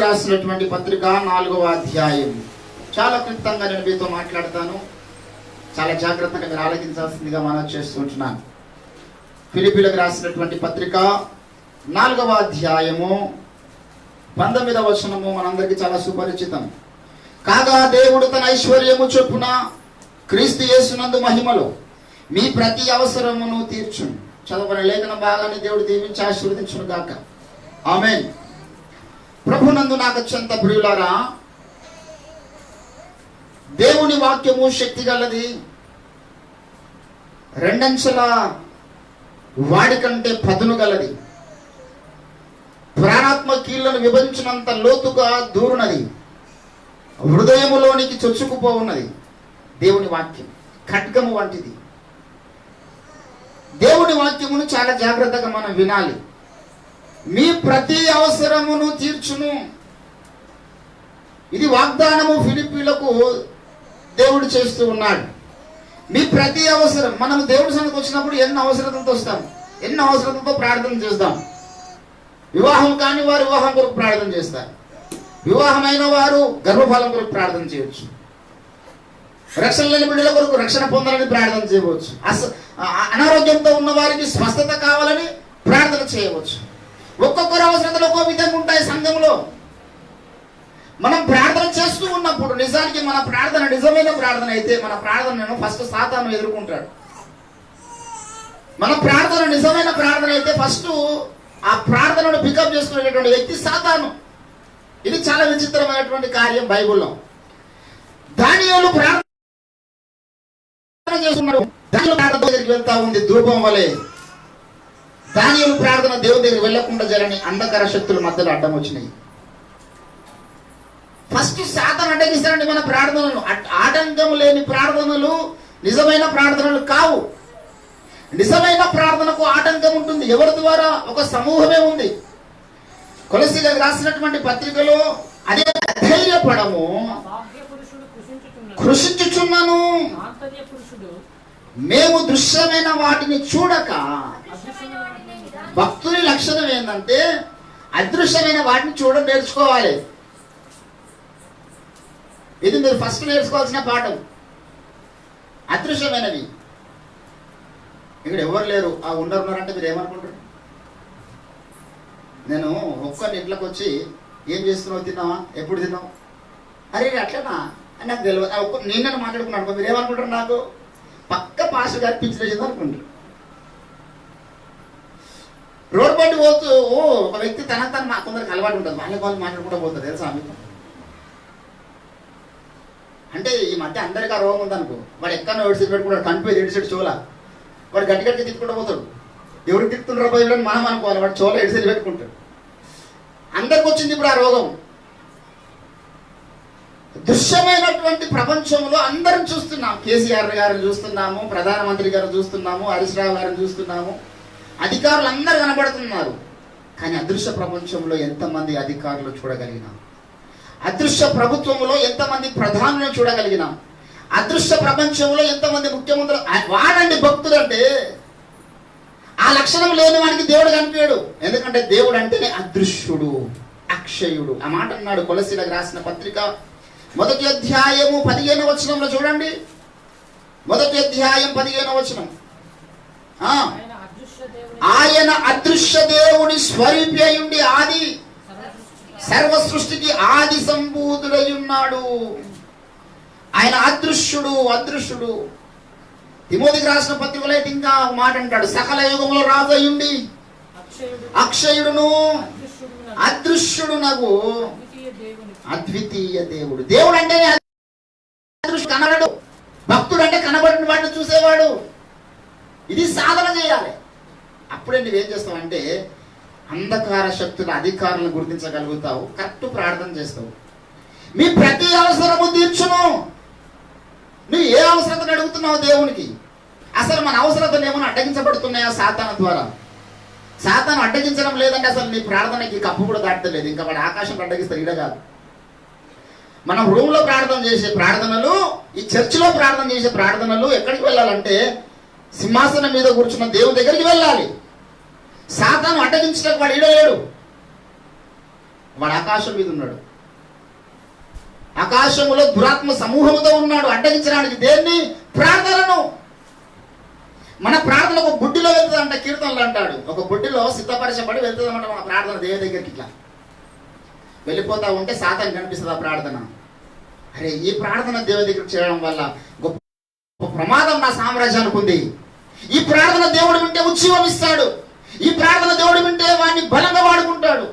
రాసినటువంటి పత్రిక 4వ అధ్యాయం. చాలా క్లుప్తంగా నేను మీతో మాట్లాడతాను. చాలా జాగ్రత్తగా మీరు ఆలోచించాల్సిందిగా మనం చేస్తుంటున్నాను. ఫిలిప్పీలకు రాసినటువంటి పత్రిక 4వ అధ్యాయము 19వ వచనము మనందరికీ చాలా సుపరిచితం. కాగా దేవుడు తన ఐశ్వర్యము చొప్పున క్రీస్తు యేసునందు మహిమలో మీ ప్రతి అవసరమును తీర్చును. చదవని లేఖన భాగాన్ని దేవుడు దీవించి ఆశీర్వదించును గాక. ఆమేన్. ప్రభునందు నాకు అత్యంత ప్రియులారా, దేవుని వాక్యము శక్తి గలది, రెండంచెల వాడి కంటే పదును గలది, ప్రాణాత్మ కీళ్లను విభజించినంత లోతుగా దూరునది, హృదయములోనికి చొచ్చుకుపోవున్నది. దేవుని వాక్యం ఖడ్గము వంటిది. దేవుని వాక్యమును చాలా జాగ్రత్తగా మనం వినాలి. మీ ప్రతి అవసరమును తీర్చును. ఇది వాగ్దానము ఫిలిప్పీలకు దేవుడు చేస్తూ ఉన్నాడు. మీ ప్రతి అవసరం, మనం దేవుడి సన్నిధికి వచ్చినప్పుడు ఎన్ని అవసరతలతో వస్తాం, ఎన్ని అవసరతలతో ప్రార్థన చేస్తాం. వివాహం కాని వారు వివాహం కొరకు ప్రార్థన చేస్తారు. వివాహమైన వారు గర్భఫలం కొరకు ప్రార్థన చేయవచ్చు. రక్షణ లేని బిడ్డల కొరకు రక్షణ పొందాలని ప్రార్థన చేయవచ్చు. అనారోగ్యంతో ఉన్న వారికి స్వస్థత కావాలని ప్రార్థన చేయవచ్చు. ఒక్కొక్కరు అవసరతలు ఒక్కో విధంగా ఉంటాయి. సంఘంలో మనం ప్రార్థన చేస్తూ ఉన్నప్పుడు నిజానికి మన ప్రార్థన నిజమైన ప్రార్థన అయితే మన ప్రార్థనను ఫస్ట్ సాతాను ఎదుర్కొంటాడు. మన ప్రార్థన నిజమైన ప్రార్థన అయితే ఫస్ట్ ఆ ప్రార్థనను పికప్ చేసుకునేటువంటి వ్యక్తి సాతాను. ఇది చాలా విచిత్రమైనటువంటి కార్యం బైబిల్లో. దానియేలు ప్రార్థన చేస్తున్నాడు. దానియేలు ప్రార్థన దగ్గరికి వెళ్తా ఉంది ధూపం వలె. దానియేలు ప్రార్థన దేవుని దగ్గర వెళ్లకుండా జరని అంధకార శక్తుల మధ్యలో అడ్డం వచ్చినాయి. ఫస్ట్ సాతాను అడ్డగిస్తాడండి మన ప్రార్థనలు. ఆటంకం లేని ప్రార్థనలు నిజమైన ప్రార్థనలు కావు. నిజమైన ప్రార్థనకు ఆటంకం ఉంటుంది. ఎవరి ద్వారా? ఒక సమూహమే ఉంది. కొలస్సీలకు రాసినటువంటి పత్రికలో అదే ధైర్యపడము, కృషించుచున్నాను, మేము దృశ్యమైన వాటిని చూడక. భక్తుని లక్షణం ఏంటంటే అదృశ్యమైన వాటిని చూడడం నేర్చుకోవాలి. ఇది మీరు ఫస్ట్ నేర్చుకోవాల్సిన పాఠం. అదృశ్యమైనవి ఇక్కడ ఎవరు లేరు, ఆ ఉన్నారంటే మీరు ఏమనుకుంటారు? నేను ఒక్కరిని ఇంట్లోకి వచ్చి ఏం చేస్తున్నావు, తిన్నావా, ఎప్పుడు తిన్నావు, అరే అట్లనా అని నాకు తెలియదు. నేను మాట్లాడుకున్నాను, మీరు ఏమనుకుంటారు? నాకు పక్క పాస్టర్ గారు పిచ్చిలేసింది అనుకుంటారు. రోడ్డు బండి పోతూ ఒక వ్యక్తి తన కొందరికి అలవాటు ఉంటుంది, వాళ్ళు మాట్లాడుకుంటూ పోతారు. తెలుసా మీకు? అంటే ఈ మధ్య అందరికీ ఆ రోగం ఉందనుకో, వాడు ఎక్కడో ఏడ్సెట్ పెట్టుకుంటాడు, కనిపోయి ఏడ్సెట్ చోల వాడు గట్టి గట్టిగా తిప్పుకుంటూ పోతాడు. ఎవరు తిప్పుతుండ్రో పోయి మనం అనుకోవాలి, వాడు చోల ఏడ్సెట్ పెట్టుకుంటాడు. అందరికి వచ్చింది ఇప్పుడు ఆ రోగం. దృశ్యమైనటువంటి ప్రపంచంలో అందరం చూస్తున్నాం. కేసీఆర్ గారిని చూస్తున్నాము, ప్రధానమంత్రి గారిని చూస్తున్నాము, హరీష్ రావు గారిని చూస్తున్నాము, అధికారులు అందరూ కనబడుతున్నారు. కానీ అదృశ్య ప్రపంచంలో ఎంతమంది అధికారులు చూడగలిగినాం? అదృశ్య ప్రభుత్వంలో ఎంతమంది ప్రధానులను చూడగలిగినాం? అదృశ్య ప్రపంచంలో ఎంతమంది ముఖ్యమంత్రులు? వాడండి భక్తుడు అంటే ఆ లక్షణం లేని వాడికి దేవుడు కనిపించాడు. ఎందుకంటే దేవుడు అంటేనే అదృశ్యుడు, అక్షయుడు. ఆ మాట అన్నాడు కొలస్సీలకు రాసిన పత్రిక 1వ అధ్యాయము 15వ వచనంలో చూడండి. 1వ అధ్యాయం 15వ వచనం. ఆయన అదృశ్య దేవుని స్వరూపి అయ్యుండి ఆది సర్వ సృష్టికి ఆది సంభూతుడై ఉన్నాడు. ఆయన అదృశ్యుడు. తిమోతికి రాసిన పత్రికలో అయితే ఇంకా మాట అంటాడు, సకల యుగంలో రాజు అయ్యుండి అక్షయుడును అదృశ్యుడునగు అద్వితీయ దేవుడు. దేవుడు అంటే కనబడు, భక్తుడు అంటే కనబడిన వాటిని చూసేవాడు. ఇది సాధన చేయాలి. అప్పుడే నువ్వేం చేస్తావంటే అంధకార శక్తుల అధికారులను గుర్తించగలుగుతావు, కరెక్ట్ ప్రార్థన చేస్తావు. మీ ప్రతి అవసరము తీర్చును. నువ్వు ఏ అవసరతను అడుగుతున్నావు దేవునికి? అసలు మన అవసరతలు ఏమైనా అడ్డగించబడుతున్నాయా సాతాను ద్వారా? సాతాను అడ్డగించడం లేదంటే అసలు నీ ప్రార్థనకి కప్పు కూడా దాటలేదు. ఇంకా వాడు ఆకాశం అడ్డగిస్తారు, ఈడ కాదు. మనం రూమ్లో ప్రార్థన చేసే ప్రార్థనలు, ఈ చర్చిలో ప్రార్థన చేసే ప్రార్థనలు ఎక్కడికి వెళ్ళాలంటే సింహాసనం మీద కూర్చున్న దేవుని దగ్గరికి వెళ్ళాలి. సాతాను అడ్డగించడానికి వాడు ఈడలేడు. వాడు ఆకాశం మీద ఉన్నాడు, ఆకాశములో దురాత్మ సమూహముతో ఉన్నాడు అడ్డగించడానికి. దేన్ని? ప్రార్థనను. మన ప్రార్థన ఒక బుడ్డిలో వెళ్తుందంట, కీర్తనలు అంటాడు. ఒక బుడ్డిలో సిద్ధపరచబడి వెళ్తుందన్నమాట మన ప్రార్థన దేవుని దగ్గరికి. ఇట్లా వెళ్ళిపోతా ఉంటే సాతాను కనిపిస్తుంది ఆ ప్రార్థన. అరే, ఈ ప్రార్థన దేవుని దగ్గర చేయడం వల్ల గొప్ప ప్రమాదం నా సామ్రాజ్యానికి ఉంది. ఈ ప్రార్థన దేవుడు వింటే ఉజ్జీవం ఇస్తాడు. ఈ ప్రార్థన దేవుడు వింటే వాడిని బలంగా వాడుకుంటాడు.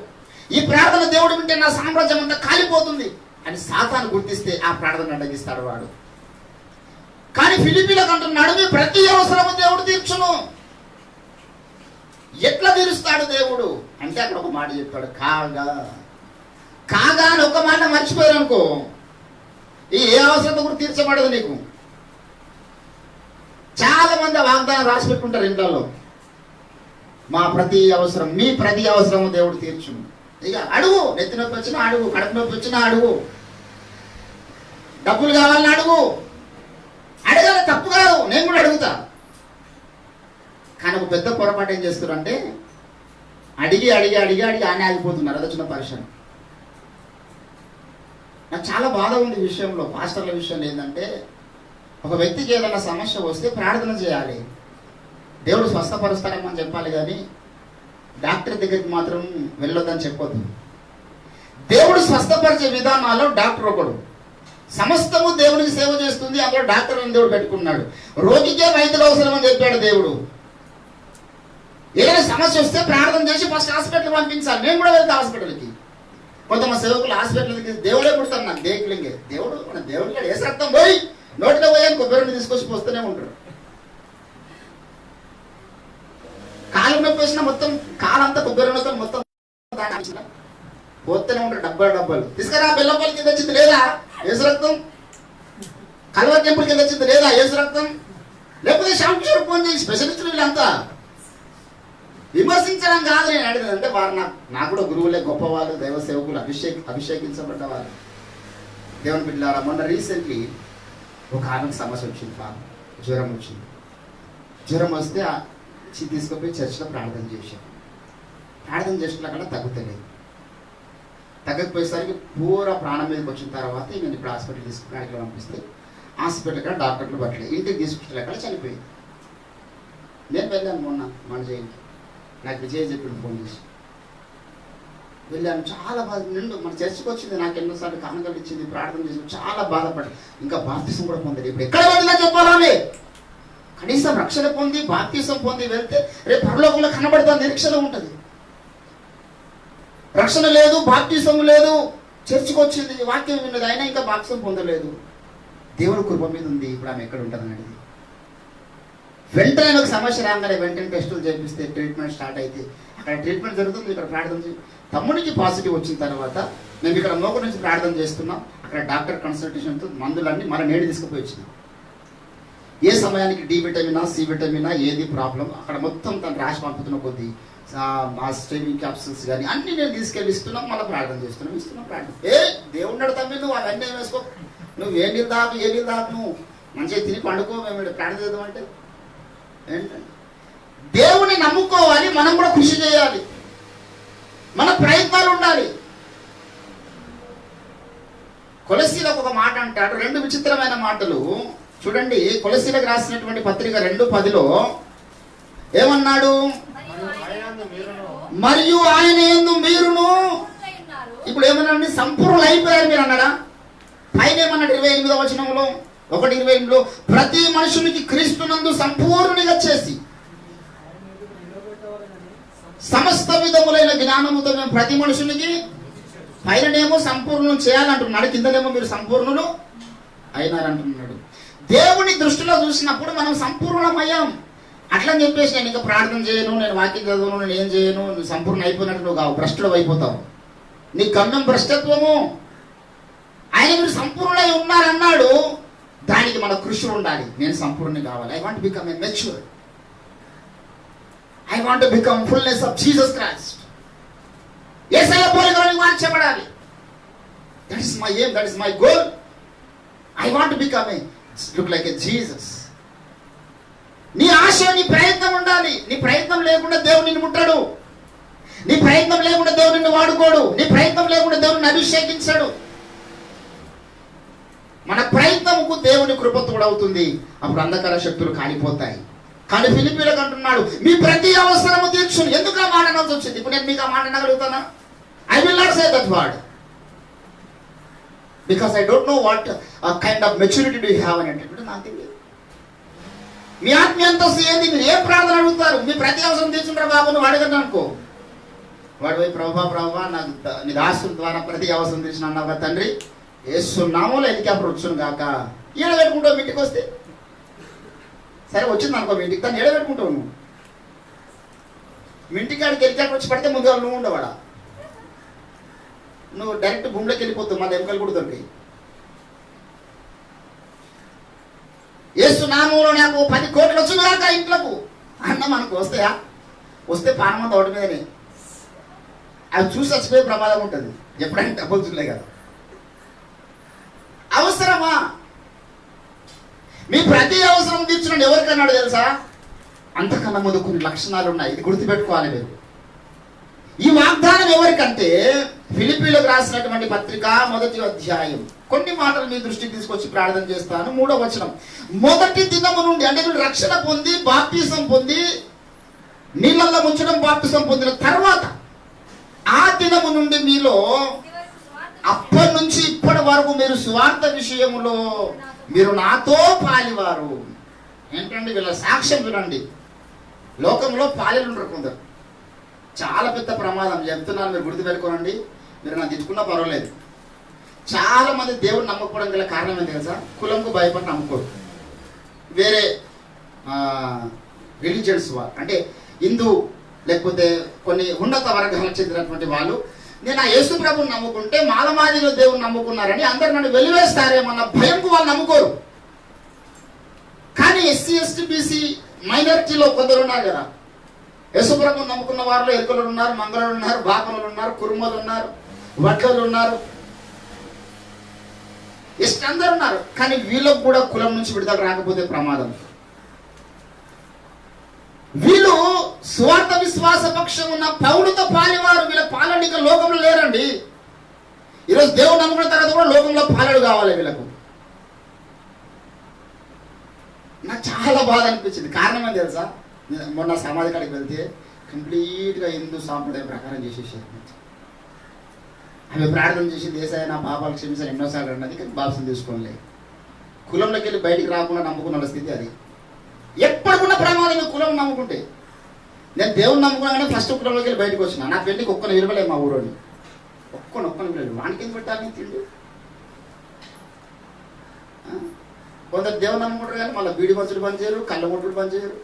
ఈ ప్రార్థన దేవుడు వింటే నా సామ్రాజ్యం అంతా కాలిపోతుంది అని సాతాను గుర్తిస్తే ఆ ప్రార్థన అడ్డగిస్తాడు వాడు. కానీ ఫిలిప్పీలకు అంటున్నాడు, మీ ప్రతి అవసరము దేవుడు తీర్చును. ఎట్లా తీరుస్తాడు దేవుడు అంటే అక్కడ ఒక మాట చెప్పాడు, కాగా. కాగా అని ఒక మాట మర్చిపోయారు అనుకో, ఏ అవసరం కూడా తీర్చబడదు నీకు. చాలా మంది ఆ వాగ్దానం రాసి పెట్టుకుంటారు ఇంట్లో, మా ప్రతి అవసరం, మీ ప్రతి అవసరము దేవుడు తీర్చును. ఇక అడుగు, నెత్తి నొప్పి వచ్చినా అడుగు, కడుపు నొప్పి వచ్చినా అడుగు, డబ్బులు కావాలని అడుగు. అడగాలి, తప్పు కాదు, నేను కూడా అడుగుతా. కానీ ఒక పెద్ద పొరపాటు ఏం చేస్తారు అంటే అడిగి అడిగి అడిగి అడిగి ఆనే ఆగిపోతున్నారు. అది చిన్న పరిశ్రమ. నాకు చాలా బాధ ఉంది ఈ విషయంలో, పాస్టర్ల విషయంలో. ఏంటంటే ఒక వ్యక్తికి ఏదైనా సమస్య వస్తే ప్రార్థన చేయాలి, దేవుడు స్వస్థపరుస్తాడేమని చెప్పాలి, కానీ డాక్టర్ దగ్గరికి మాత్రం వెళ్ళొద్దని చెప్పొద్దు. దేవుడు స్వస్థపరిచే విధానాల్లో డాక్టర్ ఒకడు. సమస్తము దేవునికి సేవ చేస్తుంది, అందులో డాక్టర్ అని దేవుడు పెట్టుకున్నాడు. రోగికే వైద్యులు అవసరం అని చెప్పాడు దేవుడు. ఏదైనా సమస్య వస్తే ప్రార్థన చేసి ఫస్ట్ హాస్పిటల్కి పంపించాలి. నేను కూడా వెళ్తా హాస్పిటల్కి. కొంతమంది సేవకులు హాస్పిటల్కి దేవుడే పుడతాను, నాకు దేకులింగే దేవుడు, మన దేవుడికి వేసి రక్తం పోయి నోటిలో పోయాను కొబ్బరిని తీసుకొచ్చి పోస్తూనే ఉంటాడు. కాలు నొప్పి వేసిన మొత్తం కాలంతా కొబ్బరి నొప్పి మొత్తం పోతూనే ఉంటాడు. డబ్బాలు తీసుకురా, బెల్లంపల్లి కింద వచ్చింది లేదా ఏసు రక్తం, కల్వ టెంపుల్ కింద వచ్చింది లేదా ఏసు రక్తం, లేకపోతే శాంతిశ్వర్ ఫోన్ చేసి స్పెషలిస్టులు వీళ్ళంతా విమర్శించడం కాదు. నేను అడిగింది అంటే వారు నాకు కూడా గురువులే, గొప్పవాళ్ళు, దైవ సేవకులు, అభిషేకించబడ్డ వారు, దేవుని బిడ్డలారా. మొన్న రీసెంట్లీ ఒక ఆమెకు సమస్య వచ్చింది, జ్వరం వచ్చింది. జ్వరం వస్తే తీసుకుపోయి చర్చిలో ప్రార్థన చేశాను. ప్రార్థన చేసిన కన్నా తగ్గుతలేదు. తగ్గకపోయేసరికి పూరా ప్రాణం మీదకి వచ్చిన తర్వాత నేను ఇప్పుడు హాస్పిటల్ తీసుకుని పంపిస్తే హాస్పిటల్ కూడా డాక్టర్లు పట్టలేదు, ఇంటికి తీసుకుంటే చనిపోయింది. నేను వెళ్ళాను మొన్న జైలుకి, నాకు విజయ్ చెప్పిండు ఫోన్ చేసి. వెళ్ళాను, చాలా బాధ. నిండు మన చర్చికి వచ్చింది, నాకు ఎన్నోసార్లు కానుకలు ఇచ్చింది, ప్రార్థన చేసి చాలా బాధపడి ఇంకా బాప్తిసం కూడా పొందలేదు. ఇప్పుడు ఎక్కడ వెళ్ళినా చెప్పాలని కనీసం రక్షణ పొంది బాప్తిసం పొంది వెళ్తే రేపు పరలోకంలో కనబడతా నిరీక్షణ ఉంటుంది. రక్షణ లేదు, బాప్తిసం లేదు, చర్చికి వచ్చింది, వాక్యం విన్నది, అయినా ఇంకా బాప్తిసం పొందలేదు. దేవుడు కృప మీద ఉంది. ఇప్పుడు ఆమె ఎక్కడ ఉంటుంది అనేది వెంటనే ఒక సమస్య రాగానే వెంటనే టెస్టులు చేపిస్తే ట్రీట్మెంట్ స్టార్ట్ అయితే అక్కడ ట్రీట్మెంట్ జరుగుతుంది, ఇక్కడ ప్రార్థన తమ్ముడికి పాజిటివ్ వచ్చిన తర్వాత మేము ఇక్కడ మోక నుంచి ప్రార్థన చేస్తున్నాం. అక్కడ డాక్టర్ కన్సల్టేషన్తో మందులన్నీ మళ్ళీ నేడు తీసుకుపోయి వచ్చినాం. ఏ సమయానికి డి విటమినా సి విటమినా ఏది ప్రాబ్లం అక్కడ మొత్తం తను రాసి పంపుతున్న కొద్దీ ఆ స్ట్రీమింగ్ క్యాప్సూల్స్ కానీ అన్నీ నేను తీసుకెళ్ళి ఇస్తున్నాం. మళ్ళీ ప్రార్థన ఇస్తున్నాం ప్రార్థన. దేవుడు తమ్మి నువ్వు అవన్నీ వేసుకో, నువ్వు ఏ నీళ్ళు దాకు నువ్వు మంచిగా తిని పండుకో, మేము ప్రార్థన చేద్దామంటే ఏంటంటే దేవుని నమ్ముకోవాలి. మనం కూడా కృషి చేయాలి, మన ప్రయత్నాలు ఉండాలి. కొలసీలకు ఒక మాట అంటాడు, రెండు విచిత్రమైన మాటలు చూడండి. కొలసీలకు రాసినటువంటి పత్రిక 2:10 ఏమన్నాడు? మరియు ఆయన యందు మీరును. ఇప్పుడు ఏమన్నాడు? సంపూర్ణులు అయిపోయారు మీరు అన్నాడా? పైన ఏమన్నాడు? 28వ వచనంలో 1:28 ప్రతి మనుషునికి క్రీస్తునందు సంపూర్ణునిగా చేసి సమస్త విధములైన జ్ఞానముతో మేము ప్రతి మనుషునికి, పైననేమో సంపూర్ణం చేయాలంటున్నాడు, కిందనేమో మీరు సంపూర్ణులు అయినారంటున్నాడు. దేవుని దృష్టిలో చూసినప్పుడు మనం సంపూర్ణమయ్యాం. అట్లని చెప్పేసి నేను ఇంకా ప్రార్థన చేయను, నేను వాక్యం చదవను, నేను ఏం చేయను, నువ్వు సంపూర్ణ అయిపోయినట్టు నువ్వు కావు, భ్రష్టుడు అయిపోతావు. నీ గమ్యం భ్రష్టత్వము. ఆయన మీరు సంపూర్ణై ఉన్నారన్నాడు, దానికి మన కృషి ఉండాలి. నేను సంపూర్ణ కావాలి. I want become a mature, I want become fullness of Jesus Christ. యేసయ్య పోలికలోకి మార్చబడాలి. That is my aim, that is my goal. I want become a look like a Jesus. నీ ఆశ, నీ ప్రయత్నం ఉండాలి. నీ ప్రయత్నం లేకుండా దేవుడు నిన్ను ముట్టాడు. నీ ప్రయత్నం లేకుండా దేవుడు నిన్ను వాడుకోడు. నీ ప్రయత్నం లేకుండా దేవుడిని అభిషేకించాడు. మన ప్రయత్నంకు దేవుని కృప తోడవుతుంది. అప్పుడు అంధకార శక్తులు కాలిపోతాయి. కానీ ఫిలిప్పీలకు అంటున్నాడు, మీ ప్రతి అవసరము తీర్చును. ఎందుకు ఆ మాట అనాల్సి వచ్చింది? ఇప్పుడు నేను మీకు ఆ మాట అనగలుగుతానా? I will not say that word because I don't know what kind of maturity do have అని అంటే నాకు తెలియదు. మీ ఆత్మీయ అంతస్తు ఏంది? మీరు ఏ ప్రార్థన అడుగుతారు? మీ ప్రతి అవసరం తీర్చుంటారు బాబు, నువ్వు అడగను అనుకో. వాడు పోయి ప్రభా నాకు నీ దాసుల ద్వారా ప్రతి అవసరం తీర్చిన అన్నావు తండ్రి, వేస్తున్నామో హెలికాప్టర్ వచ్చును కాక. ఈడ పెట్టుకుంటావు ఇంటికి వస్తే. సరే వచ్చింది అనుకో మీ ఇంటికి, దాన్ని ఏడ పెట్టుకుంటావు నువ్వు? మీ ఇంటికి ఆడికి హెలికాప్టర్ వచ్చి పడితే ముందుగా నువ్వు ఉండవాడా? నువ్వు డైరెక్ట్ భూమిలోకి వెళ్ళిపోతావు, మళ్ళీ ఎముకలు కూడా దొరికాయి. యేసునామములో నాకు 10 కోట్లు వచ్చుగాక ఇంట్లోకు అన్న మనకు వస్తాయా? వస్తే పానమంతా ఒకటి మీదనే. అవి చూసి చచ్చిపోయే ప్రమాదం ఉంటుంది. ఎప్పుడైనా డబ్బులు చూడలే కదా. అవసరమా? మీ ప్రతి అవసరం తీర్చున్నాడు. ఎవరికన్నాడు తెలుసా? అంతకన్నా ముందు కొన్ని లక్షణాలు ఉన్నాయి. ఇది గుర్తుపెట్టుకోవాలి మీరు. ఈ వాగ్దానం ఎవరికంటే ఫిలిప్పీలకు రాసినటువంటి పత్రిక 1వ అధ్యాయం. కొన్ని మాటలు మీ దృష్టికి తీసుకొచ్చి ప్రార్థన చేస్తాను. 3వ వచనం. మొదటి దినము నుండి, అంటే మీరు రక్షణ పొంది బాప్తిసం పొంది నీళ్ళల్లో ముంచడం బాప్తిసం పొందిన తర్వాత ఆ దినము నుండి మీలో అప్పటి నుంచి ఇప్పటి వరకు మీరు సువార్త విషయంలో మీరు నాతో పాలివారు. ఏంటండి వీళ్ళ సాక్ష్యం వినండి. లోకంలో పాలిలు ఉండరు కొందరు. చాలా పెద్ద ప్రమాదం చెప్తున్నాను, మీరు గుర్తుపెట్టుకోనండి. మీరు నాకు తిట్టుకున్నా పర్వాలేదు. చాలా మంది దేవుడు నమ్మకపోవడం గల కారణం ఏంటి తెలుసా? కులంకు భయపడి నమ్ముకోరు. వేరే రిలీజియన్స్ వాళ్ళు, అంటే హిందూ లేకపోతే కొన్ని ఉన్నత వర్గాలకు చెందినటువంటి వాళ్ళు, నేను ఆ యేసు ప్రభుని నమ్ముకుంటే మాలమాదిలో దేవుని నమ్ముకున్నారని అందరు నన్ను వెలివేస్తారేమన్న భయంకు వాళ్ళు నమ్ముకోరు. కానీ ఎస్సీ ఎస్టీ బీసీ మైనారిటీలో కొందరు ఉన్నారు కదా. యేసు ప్రభుని నమ్ముకున్న వారిలో ఎరుకలు ఉన్నారు, మంగళలు ఉన్నారు, బాపనులు ఉన్నారు, కురుమలు ఉన్నారు, వడ్లలు ఉన్నారు, ఇష్ట అందరు ఉన్నారు. కానీ వీళ్ళకు కూడా కులం నుంచి విడుదల రాకపోతే ప్రమాదం. వీళ్ళు స్వార్థ విశ్వాస పక్షం ఉన్న పౌలుతో పాలివారు. వీళ్ళ పాలనిక లోకంలో లేరండి. ఈరోజు దేవుడు నమ్ముకున్న తర్వాత కూడా లోకంలో పాలడు కావాలి వీళ్ళకు. నాకు చాలా బాధ అనిపించింది. కారణం ఏం తెలుసా? మొన్న సమాధి కాడికి వెళ్తే కంప్లీట్గా హిందూ సాంప్రదాయం ప్రకారం చేసేసారు. ఆమె ప్రార్థన చేసింది, దేశాయ నా పాపాలు క్షమించాలి ఎన్నోసార్లు అన్నది, కానీ బాప్సం తీసుకోలేదు. కులంలోకి వెళ్ళి బయటికి రాకుండా నమ్ముకున్న స్థితి అది. ఎప్పటికున్న ప్రమాదం కులం నమ్ముకుంటే. నేను దేవుని నమ్ముకున్నాగానే ఫస్ట్ కులంలోకి వెళ్ళి బయటకు వచ్చిన. నా పెళ్లికి ఒక్కని విలువలే మా ఊరోని. ఒక్కని విలువలేదు. వానికి ఎందుకు పెట్టాలి తిండి? కొందరు దేవుని నమ్ముకుంటారు కానీ మళ్ళీ బీడి మచ్చులు పనిచేయరు, కళ్ళ ముట్టులు పనిచేయరు.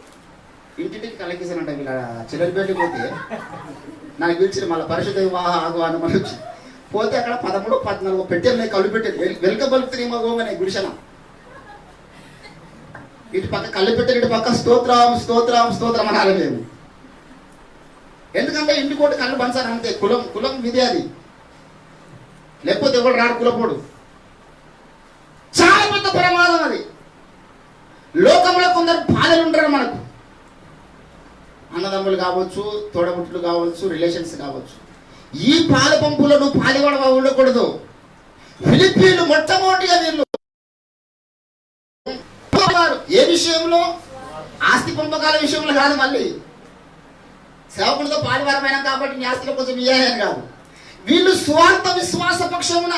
ఇంటింటికి కలెక్కిస్తానంట. వీళ్ళ చిల్లరపేటకి పోతే నాకు పిలిచి మళ్ళీ పరిశుద్ధ వివాహ ఆహ్వానం అని వచ్చి పోతే అక్కడ 13, 14 పెట్టెలు కళ్ళు పెట్టేది. వెల్కబలుపుతారేమోగానే గుడిసెన. ఇటు పక్క కళ్ళు పెట్టారు, ఇటు పక్క స్తోత్రం స్తోత్రం స్తోత్రం అనాలి మేము. ఎందుకంటే ఇంటికోటి కళ్ళు పంచారు అంతే. కులం విధి అది. లేకపోతే ఎవరు రాడు కులపోడు. చాలా పెద్ద ప్రమాదం అది. లోకంలో కొందరు పాలలు ఉంటారు మనకు. అన్నదమ్ములు కావచ్చు, తోడబుట్టులు కావచ్చు, రిలేషన్స్ కావచ్చు. ఈ పాల పంపులో నువ్వు పాలివాడవా ఉండకూడదు. ఫిలిప్పీలు మొట్టమొదటిగా వీళ్ళు ఏ విషయంలో? ఆస్తి పంపకాల విషయంలో కాదు. మళ్ళీ సేవకుడితో పాలివారమైన కాబట్టి నీ ఆస్తిలో కొంచెం ఇయ్యాయని కాదు. వీళ్ళు స్వార్థ విశ్వాస పక్షమున,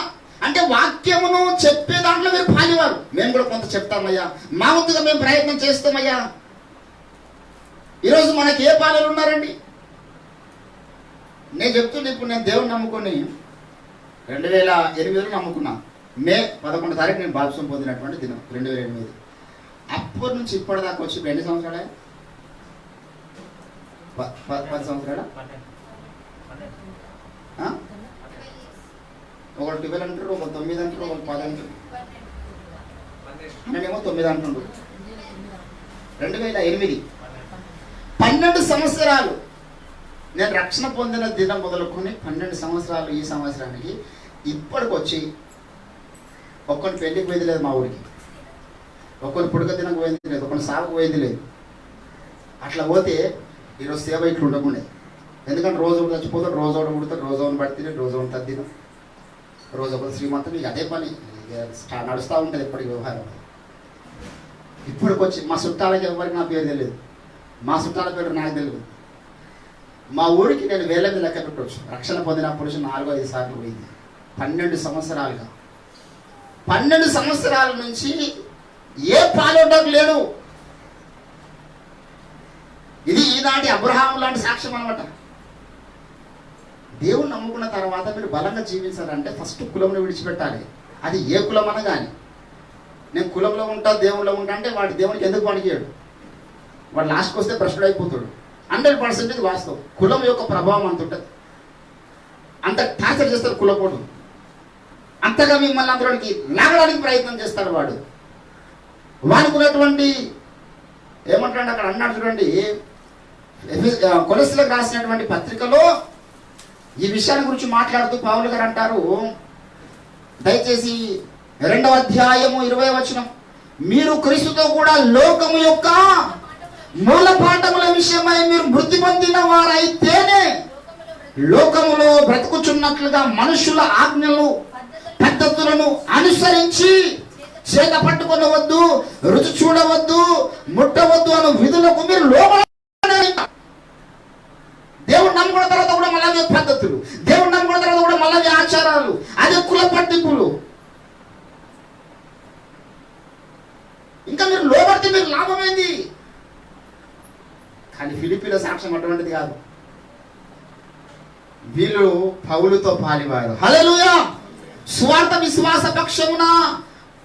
అంటే వాక్యమును చెప్పే దాంట్లో మీరు పాలివారు. మేము కూడా కొంత చెప్తామయ్యా, మా వంతుగా మేము ప్రయత్నం చేస్తామయ్యా. ఈరోజు మనకి ఏ పాలలు ఉన్నారండి? నేను చెప్తున్నా, ఇప్పుడు నేను దేవుని నమ్ముకొని 2008లో నమ్ముకున్నా. మే 11వ తారీఖు నేను బాప్సం పొందినటువంటి దినం 2008. అప్పటి నుంచి ఇప్పటిదాకా వచ్చి ఎన్ని సంవత్సరాలే? 10 సంవత్సరాలా? ఒకరు 12 అంటారు, ఒకరు 9 అంటారు, ఒకరు 10 అంటారు. నేనేమో 9 అంటుండ్రు. 2008 12 సంవత్సరాలు నేను రక్షణ పొందిన దినం మొదలుకొని 12 సంవత్సరాలు. ఈ సంవత్సరానికి ఇప్పటికి వచ్చి ఒక్కరి పెళ్ళికి పోయింది లేదు మా ఊరికి, ఒక్కరి పుడక దినకు పోయింది లేదు, ఒకరి సాగుకు పోయింది లేదు. అట్లా పోతే ఈరోజు సేవ ఇట్లు ఉండకుండే. ఎందుకంటే రోజు ఒకటి చచ్చిపోతాడు, రోజు ఒకటి పుడతాడు, రోజు ఒకటి పడితే రోజు ఒకటి తద్దినం, రోజు ఒకటి శ్రీమంతం. ఇక అదే పని నడుస్తూ ఉంటుంది ఎప్పటికి వ్యవహారం. ఇప్పటికొచ్చి మా చుట్టాలకి ఎవరికి నా పేరు తెలియదు, మా చుట్టాల పేరు నాకు తెలియదు. మా ఊరికి నేను వేల మీద లెక్క పెట్టవచ్చు. రక్షణ పొందినప్పటి నుంచి 4-5 సార్లు పోయింది. 12 సంవత్సరాలుగా, 12 సంవత్సరాల నుంచి ఏ పాలోటకు లేడు. ఇది ఈనాటి అబ్రహాం లాంటి సాక్ష్యం అనమాట. దేవుని నమ్ముకున్న తర్వాత మీరు బలంగా జీవించాలంటే ఫస్ట్ కులంలో విడిచిపెట్టాలి. అది ఏ కులం అన్నా కానీ. నేను కులంలో ఉంటా, దేవుళ్ళలో ఉంటా అంటే వాడి దేవునికి ఎందుకు పనికియాడు, వాడు లాస్ట్కి వస్తే భ్రష్టుడు అయిపోతాడు. 100% ఇది వాస్తవం. కులం యొక్క ప్రభావం అంత ఉంటుంది, అంత టార్చర్ చేస్తారు కులపోడు, అంతగా మిమ్మల్ని అందరికి లాగడానికి ప్రయత్నం చేస్తాడు వాడు. వాడుకున్నటువంటి ఏమంటాడు అక్కడ అన్నాడు చూడండి, కొలస్సీలకు రాసినటువంటి పత్రికలో ఈ విషయాన్ని గురించి మాట్లాడుతూ పౌలు గారు అంటారు, దయచేసి 2వ అధ్యాయము 20వ వచనం, మీరు క్రీస్తుతో కూడా లోకము యొక్క మూల పాఠముల విషయమై మీరు మృతి పొందిన వారైతేనే లోకములో బ్రతుకుచున్నట్లుగా మనుషుల ఆజ్ఞలు పద్ధతులను అనుసరించి చేత పట్టుకొనవద్దు, రుచి చూడవద్దు, ముట్టవద్దు అను విధులకు మీరు లోబడాలి. దేవుడు నమ్ముకున్న తర్వాత కూడా మళ్ళీ పద్ధతులు, దేవుడు నమ్ముకున్న తర్వాత కూడా మళ్ళీ ఆచారాలు, అదే కుల పట్టింపులు. ఇంకా మీరు లోబడితే మీరు లాభమైంది. కానీ ఫిలిప్పీల సాక్ష్యం అటువంటిది కాదు. వీళ్ళు పౌలుతో పాలివారు. హల్లెలూయా. స్వార్థ విశ్వాస పక్షమున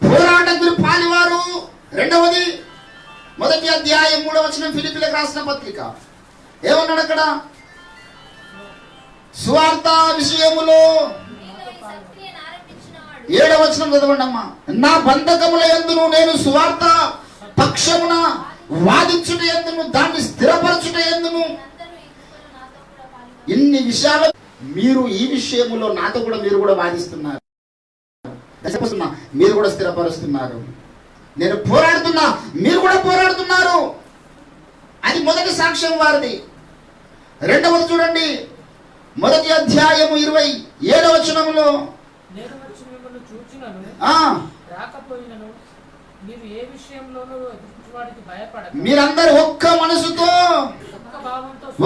పోరాటం మీరు పాలివారు. రెండవది 1వ అధ్యాయం 3వ వచనం ఫిలిప్పీలకు రాసిన పత్రిక ఏమన్నాడు అక్కడ? స్వార్థ విషయములో 7వ వచనం చదవండి అమ్మా. నా బంధకముల యందును నేను స్వార్థ పక్షమున వాదించుట యందును దాన్ని స్థిరపరచుట యందును ఇన్ని విషయాలు మీరు ఈ విషయములో నాతో కూడా మీరు కూడా వాదిస్తున్నారు, మీరు కూడా స్థిరపరుస్తున్నారు. నేను పోరాడుతున్నా, మీరు కూడా పోరాడుతున్నారు. అది మొదటి సాక్ష్యం వారిది. రెండవది చూడండి, 1వ అధ్యాయము 27వ వచనములో, మీరందరూ ఒక్క మనసుతో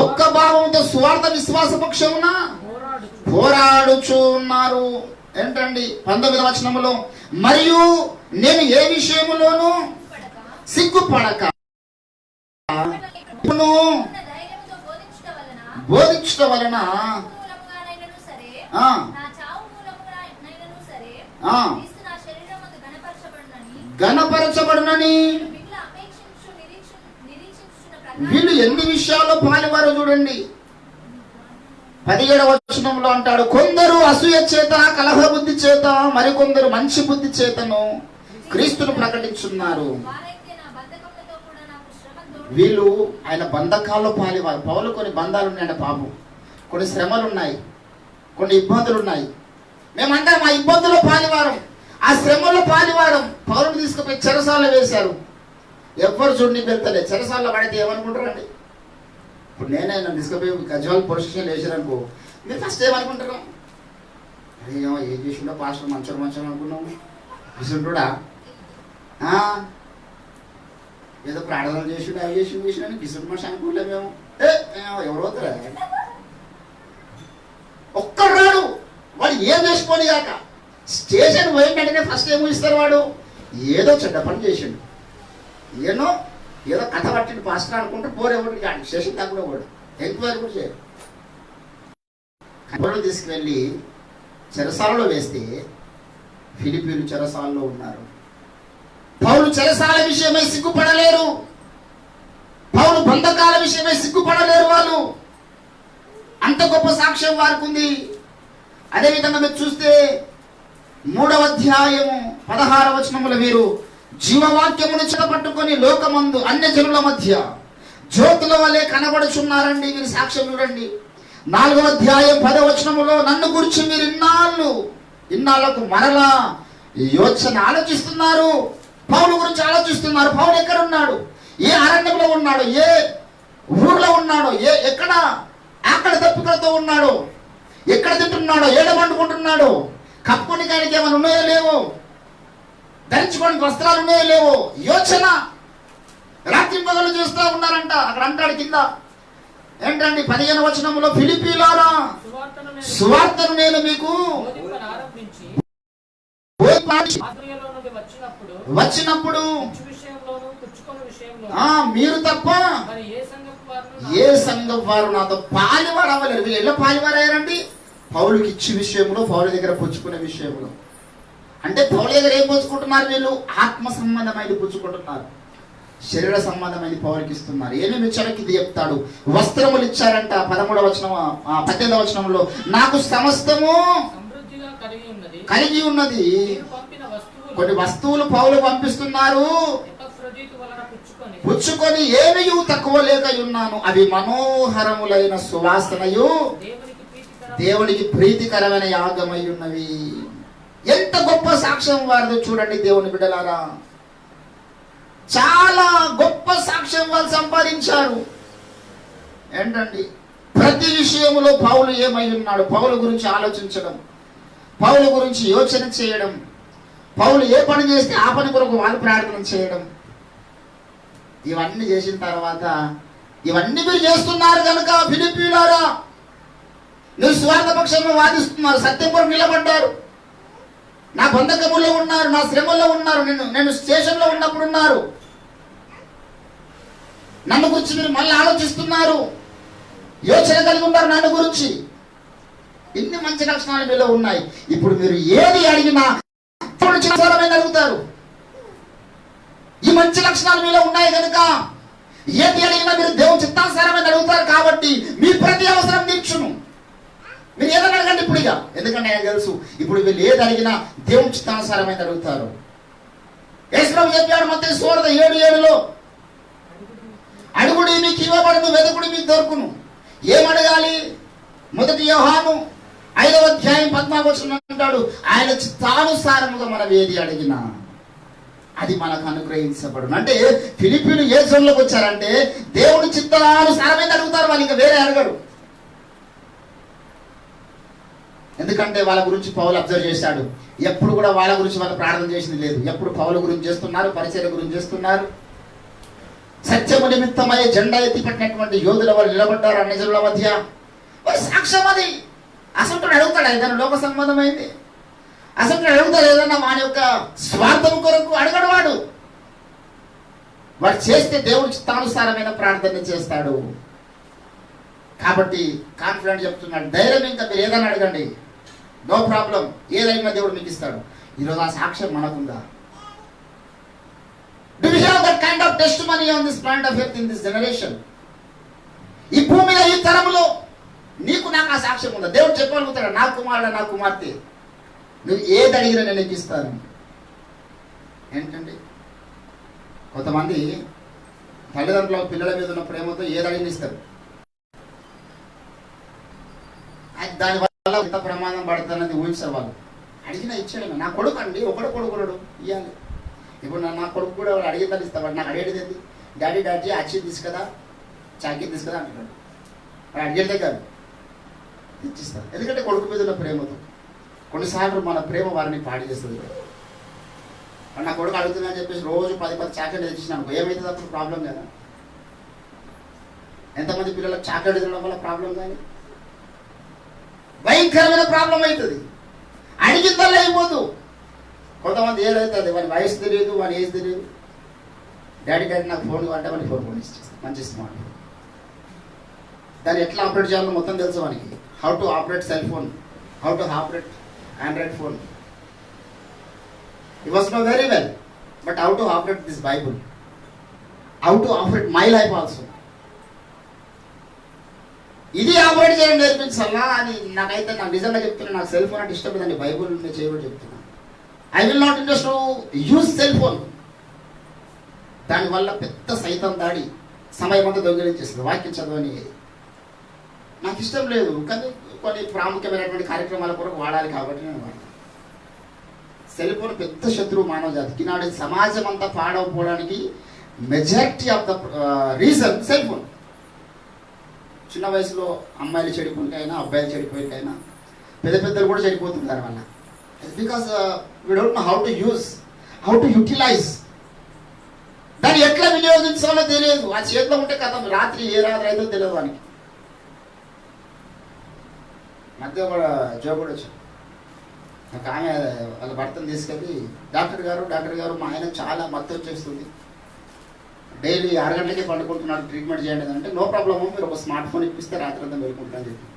ఒక్క భావంతో స్వార్థ విశ్వాస పక్షమున పోరాడుచున్నారు. ఏంటండి 19వ వచనములో, మరియు నేను ఏ విషయములోనూ సిగ్గుపడక బోధించడం వలన గణపరచబడునని వీళ్ళు ఎన్ని విషయాల్లో పాలువారో చూడండి. 17వ వచనంలో అంటాడు, కొందరు అసూయ చేత కలహ బుద్ధి చేత మరికొందరు మంచి బుద్ధి చేతను క్రీస్తును ప్రకటించున్నారు. వీళ్ళు ఆయన బంధకాల్లో పాలివారు. పౌలు కొన్ని బంధాలు ఉన్నాయంట పాపం, కొన్ని శ్రమలు ఉన్నాయి, కొన్ని ఇబ్బందులు ఉన్నాయి. మేమందరం ఆ ఇబ్బందుల్లో పాలివారం, ఆ శ్రమల్లో పాలివారం. పౌరుని తీసుకుపోయి చెరసాలలో వేశారు. ఎవ్వరు చూడండి వెళ్తలే. చెరసాలలో పడితే ఏమనుకుంటారండి? ఇప్పుడు నేనైనా తీసుకుపోయి గజ్వాల్ పోలీస్ స్టేషన్లో వేసారనుకో, మీరు ఫస్ట్ ఏమనుకుంటారు? అరే ఏం చేసిండో పాస్టర్ మంచం అనుకున్నాము, విసుంటుడా ఏదో ప్రార్థనలు చేసిండు, అవి చేసిన విసుంటు మనిషి అనుకోలే. మేము ఎవరు అవుతారా? ఒక్కడు రాడు, వాడు ఏం చేసుకోని కాక స్టేషన్ పోయిందంటేనే ఫస్ట్ ఏమో ఇస్తారు, వాడు ఏదో చెడ్డ పని చేసిండు, ఏదో కథ పట్టిండు పాస్టర్ అనుకుంటే పోరేవాడు కాదు. స్టేషన్ దాకా కూడా పోడు, ఎంక్వైరీ కూడా చేయరు. కబుర్లు తీసుకువెళ్ళి చెరసాలలో వేస్తే ఫిలిప్పీలు చెరసాలలో ఉన్నారు. పౌలు చెరసాల విషయమై సిగ్గుపడలేరు, పౌలు బంధకాల విషయమై సిగ్గుపడలేరు. వాళ్ళు అంత గొప్ప సాక్ష్యం వారికి ఉంది. అదేవిధంగా మీరు చూస్తే 3వ అధ్యాయము 16వ వచనములో, వీరు జీవవాక్యమును చెరపట్టుకొని లోకమందు అన్య జనుల మధ్య జ్యోతుల వలె కనబడుచున్నారండి. మీరు సాక్ష్యం చూడండి. 4వ అధ్యాయం 10వ వచనములో, నన్ను గురించి మీరు ఇన్నాళ్లకు మరలా యోచన ఆలోచిస్తున్నారు, పౌలు గురించి ఆలోచిస్తున్నారు. పౌలు ఎక్కడ ఉన్నాడు, ఏ అరణ్యంలో ఉన్నాడు, ఏ ఊర్లో ఉన్నాడు, ఎక్కడ ఆకలి దప్పికలతో ఉన్నాడు, ఎక్కడ తింటున్నాడో, ఏడమంటుకుంటున్నాడు, కప్పుకోనికి ఆయనకి ఏమైనా ఉన్నాయో లేవో, ధరించుకోవడానికి వస్త్రాలు ఉన్నాయో లేవో యోచన. రాత్రి పగలు చేస్తూ ఉన్నారంట. అక్కడ అంటాడు కింద ఏంటండి 15వ వచనంలో, ఫిలిప్పీయులారా సువార్తను నేను మీకు వచ్చినప్పుడు మీరు తప్ప ఏ సంఘం వారు నాతో పాలివారు అవ్వలేరు. వీళ్ళు ఎలా పాలివారు అయ్యారండి? పౌలుకి ఇచ్చి విషయంలో, పౌలు దగ్గర పుచ్చుకునే విషయంలో. అంటే పౌలు దగ్గర ఏం పుచ్చుకుంటున్నారు? వీళ్ళు ఆత్మ సంబంధమైనది పుచ్చుకుంటున్నారు, శరీర సంబంధమైనది పౌలుకి ఇస్తున్నారు. ఏమేమి ఇచ్చారో ఇది చెప్తాడు. వస్త్రములు ఇచ్చారంట 13వ వచనం, 18వ వచనంలో, నాకు సమస్తము కలిగి ఉన్నది. కొన్ని వస్తువులు పౌలు పంపిస్తున్నారు, పుచ్చుకొని ఏమీ తక్కువ లేక ఉన్నాను. అవి మనోహరములైన సువాసనయు దేవునికి ప్రీతికరమైన యాగమై ఉన్నవి. ఎంత గొప్ప సాక్ష్యం వారితో చూడండి దేవుని బిడ్డలారా. చాలా గొప్ప సాక్ష్యం వాళ్ళు సంపాదించారు. ఏంటండి? ప్రతి విషయంలో పౌలు ఏమై ఉన్నాడు, పౌలు గురించి ఆలోచించడం, పౌలు గురించి యోచన చేయడం, పౌలు ఏ పని చేస్తే ఆ పని కొరకు వాళ్ళు ప్రార్థన చేయడం. ఇవన్నీ చేసిన తర్వాత, ఇవన్నీ మీరు చేస్తున్నారు కనుక ఫిలిప్పీయులారా, మీరు స్వార్థ పక్షంలో వాదిస్తున్నారు, సత్యం కొరకు నిలబడ్డారు, నా బంధకములో ఉన్నారు, నా శ్రమల్లో ఉన్నారు, నేను స్టేషన్లో ఉన్నప్పుడు ఉన్నారు, నన్ను గురించి మీరు మళ్ళీ ఆలోచిస్తున్నారు, యోచన కలిగి ఉన్నారు నన్ను గురించి. ఇన్ని మంచి లక్షణాలు మీలో ఉన్నాయి. ఇప్పుడు మీరు ఏది అడిగినా చిన్నసారమైన అడుగుతారు. ఈ మంచి లక్షణాలు మీలో ఉన్నాయి కనుక ఏది అడిగినా మీరు దేవుని చిత్తానుసారమైన అడుగుతారు. కాబట్టి మీ ప్రతి అవసరం తీర్చును. మీరు ఏదైనా అడగండి ఇప్పుడు, ఇక ఎందుకంటే ఆయన తెలుసు ఇప్పుడు వీళ్ళు ఏది అడిగినా దేవుని చిత్తానుసారమైన అడుగుతారు. యేసుప్రభు చెప్పాడు మత్తయి సువార్త 7:7లో, అడుగుడి మీకు ఇవ్వబడును, వెతుకుడి మీకు దొరుకును. ఏమడగాలి? 1 యోహాను 5వ అధ్యాయం 14వ వచనం అంటాడు, ఆయన చిత్తానుసారముగా మనం ఏది అడిగినా అది మనకు అనుగ్రహించబడును. అంటే ఫిలిప్పీయులు ఏ జోన్లోకి వచ్చారంటే దేవుని చిత్తానుసారమైన అడుగుతారు వాళ్ళు, ఇంకా వేరే అడగరు. ఎందుకంటే వాళ్ళ గురించి పౌలు అబ్జర్వ్ చేశాడు. ఎప్పుడు కూడా వాళ్ళ గురించి వాళ్ళు ప్రార్థన చేసింది లేదు. ఎప్పుడు పౌలు గురించి చేస్తున్నారు, పరిచర్య గురించి చేస్తున్నారు. సత్యము నిమిత్తమై జెండా ఎత్తి పెట్టినటువంటి యోధుల వాళ్ళు నిలబడ్డారు అన్ని జనుల మధ్య. సాక్ష్యం అది. అసలు అడుగుతాడు ఏదైనా లోక సంబంధమైంది, అసలు అడుగుతాడు ఏదన్నా వాని యొక్క స్వార్థం కొరకు అడగడు. వాడు చేస్తే దేవుడి చిత్తానుసారమైన ప్రార్థన చేస్తాడు. కాబట్టి కాన్ఫిడెంట్ చెప్తున్నాడు, ధైర్యం, ఇంకా మీరు ఏదైనా అడగండి, నో ప్రాబ్లం, ఏదైనా దేవుడు మీకు ఇస్తాడు. ఈరోజు ఆ సాక్ష్యం మనకుందా? Do we have that kind of testimony on this planet of earth in this generation? ఈ భూమి మీద ఈ తరములో నీకు నాకు ఆ సాక్ష్యం ఉందా? దేవుడు చెప్పగలుగుతాడు, నా కుమారుడు నా కుమార్తె నువ్వు ఏది అడిగినా నేను నీకు ఇస్తాను. ఏంటండి, కొంతమంది తల్లిదండ్రుల పిల్లల మీద ఉన్న ప్రేమతో ఏది అడిగిన ఇస్తారు. దానివల్ల ఎంత ప్రమాదం పడుతుందన్నది ఊహించారు వాళ్ళు. అడిగినా ఇచ్చాడు. నా కొడుకు అండి, ఒకడు కొడుకుడు ఇవ్వాలి. ఇప్పుడు నా కొడుకు కూడా వాడు అడిగిందని ఇస్తా. వాడు నాకు అడిగేది ఏంటి? డాడీ అచ్చి తీసుకదా, చాకీ తీసుకదా అంటున్నాడు. వాడు అడిగేదే కాదు, ఇచ్చిస్తాను. ఎందుకంటే కొడుకు మీద ఉన్న ప్రేమతో. కొన్నిసార్లు మన ప్రేమ వారిని పాడి చేస్తుంది. నా కొడుకు అడుగుతుందని చెప్పేసి రోజు 10 చాక్లెట్ తెచ్చినాను, ఏమవుతుంది? అప్పుడు ప్రాబ్లం కదా. ఎంతమంది పిల్లలకు చాక్లెట్ తినడం వల్ల ప్రాబ్లం కానీ భయంకరమైన ప్రాబ్లం అవుతుంది. అడిగిందల్లా అయిపోదు. కొంతమంది ఏదవుతుంది, వాని వయసు తెలియదు, వాని ఏజ్ తెలియదు. డాడీ నాకు ఫోన్ అంటే వాడిని ఫోన్ ఇచ్చేస్తాను, మంచి స్మార్ట్. దాన్ని ఎట్లా ఆపరేట్ చేయాలో మొత్తం తెలుసు వానికి. How to operate cell phone, how to operate Android phone. He was know very well, but how to operate this Bible, how to operate my life also. ఇది ఆపరేట్ చేయడం నేర్పించాలా అని నాకైతే, నాకు నిజంగా చెప్తున్నా, నాకు సెల్ ఫోన్ అంటే ఇష్టం లేదండి. బైబుల్ నేను చేయబడి చెప్తున్నా. I will not interest to use cell phone. దానివల్ల పెద్ద సైతం దాడి, సమయం అంతా దొంగిలించేస్తుంది. వాక్యం చదవని నాకు ఇష్టం లేదు, కానీ కొన్ని ప్రాముఖ్యమైనటువంటి కార్యక్రమాల కొరకు వాడాలి కాబట్టి నేను వాడతాను. సెల్ ఫోన్ పెద్ద శత్రువు మానవ జాతికి. నాడు సమాజం అంతా పాడవపోవడానికి majority of the reason cell phone. చిన్న వయసులో అమ్మాయిలు చెడిపోయికైనా అబ్బాయిలు చెడిపోయికైనా పెద్ద పెద్దలు కూడా చెడిపోతున్నారు వల్ల. Because we don't know how to use, how to utilise. దాన్ని ఎట్లా వినియోగించాలో తెలియదు. ఆ చేతిలో ఉంటే కథ రాత్రి ఏ రాత్రి అయితే తెలియదు వానికి. మధ్య కూడా జోకుడు వచ్చాడు. ఒక ఆమె వాళ్ళ భర్తను తీసుకెళ్ళి డాక్టర్ గారు మా ఆయన చాలా మత్తు వచ్చేస్తుంది, డైలీ 6 గంటలకే పండుకుంటున్నాడు, ట్రీట్మెంట్ చేయండి అంటే, నో ప్రాబ్లమ్, మీరు ఒక స్మార్ట్ ఫోన్ ఇప్పిస్తే రాత్రి అంతా మెలుకుంటారని చెప్పి.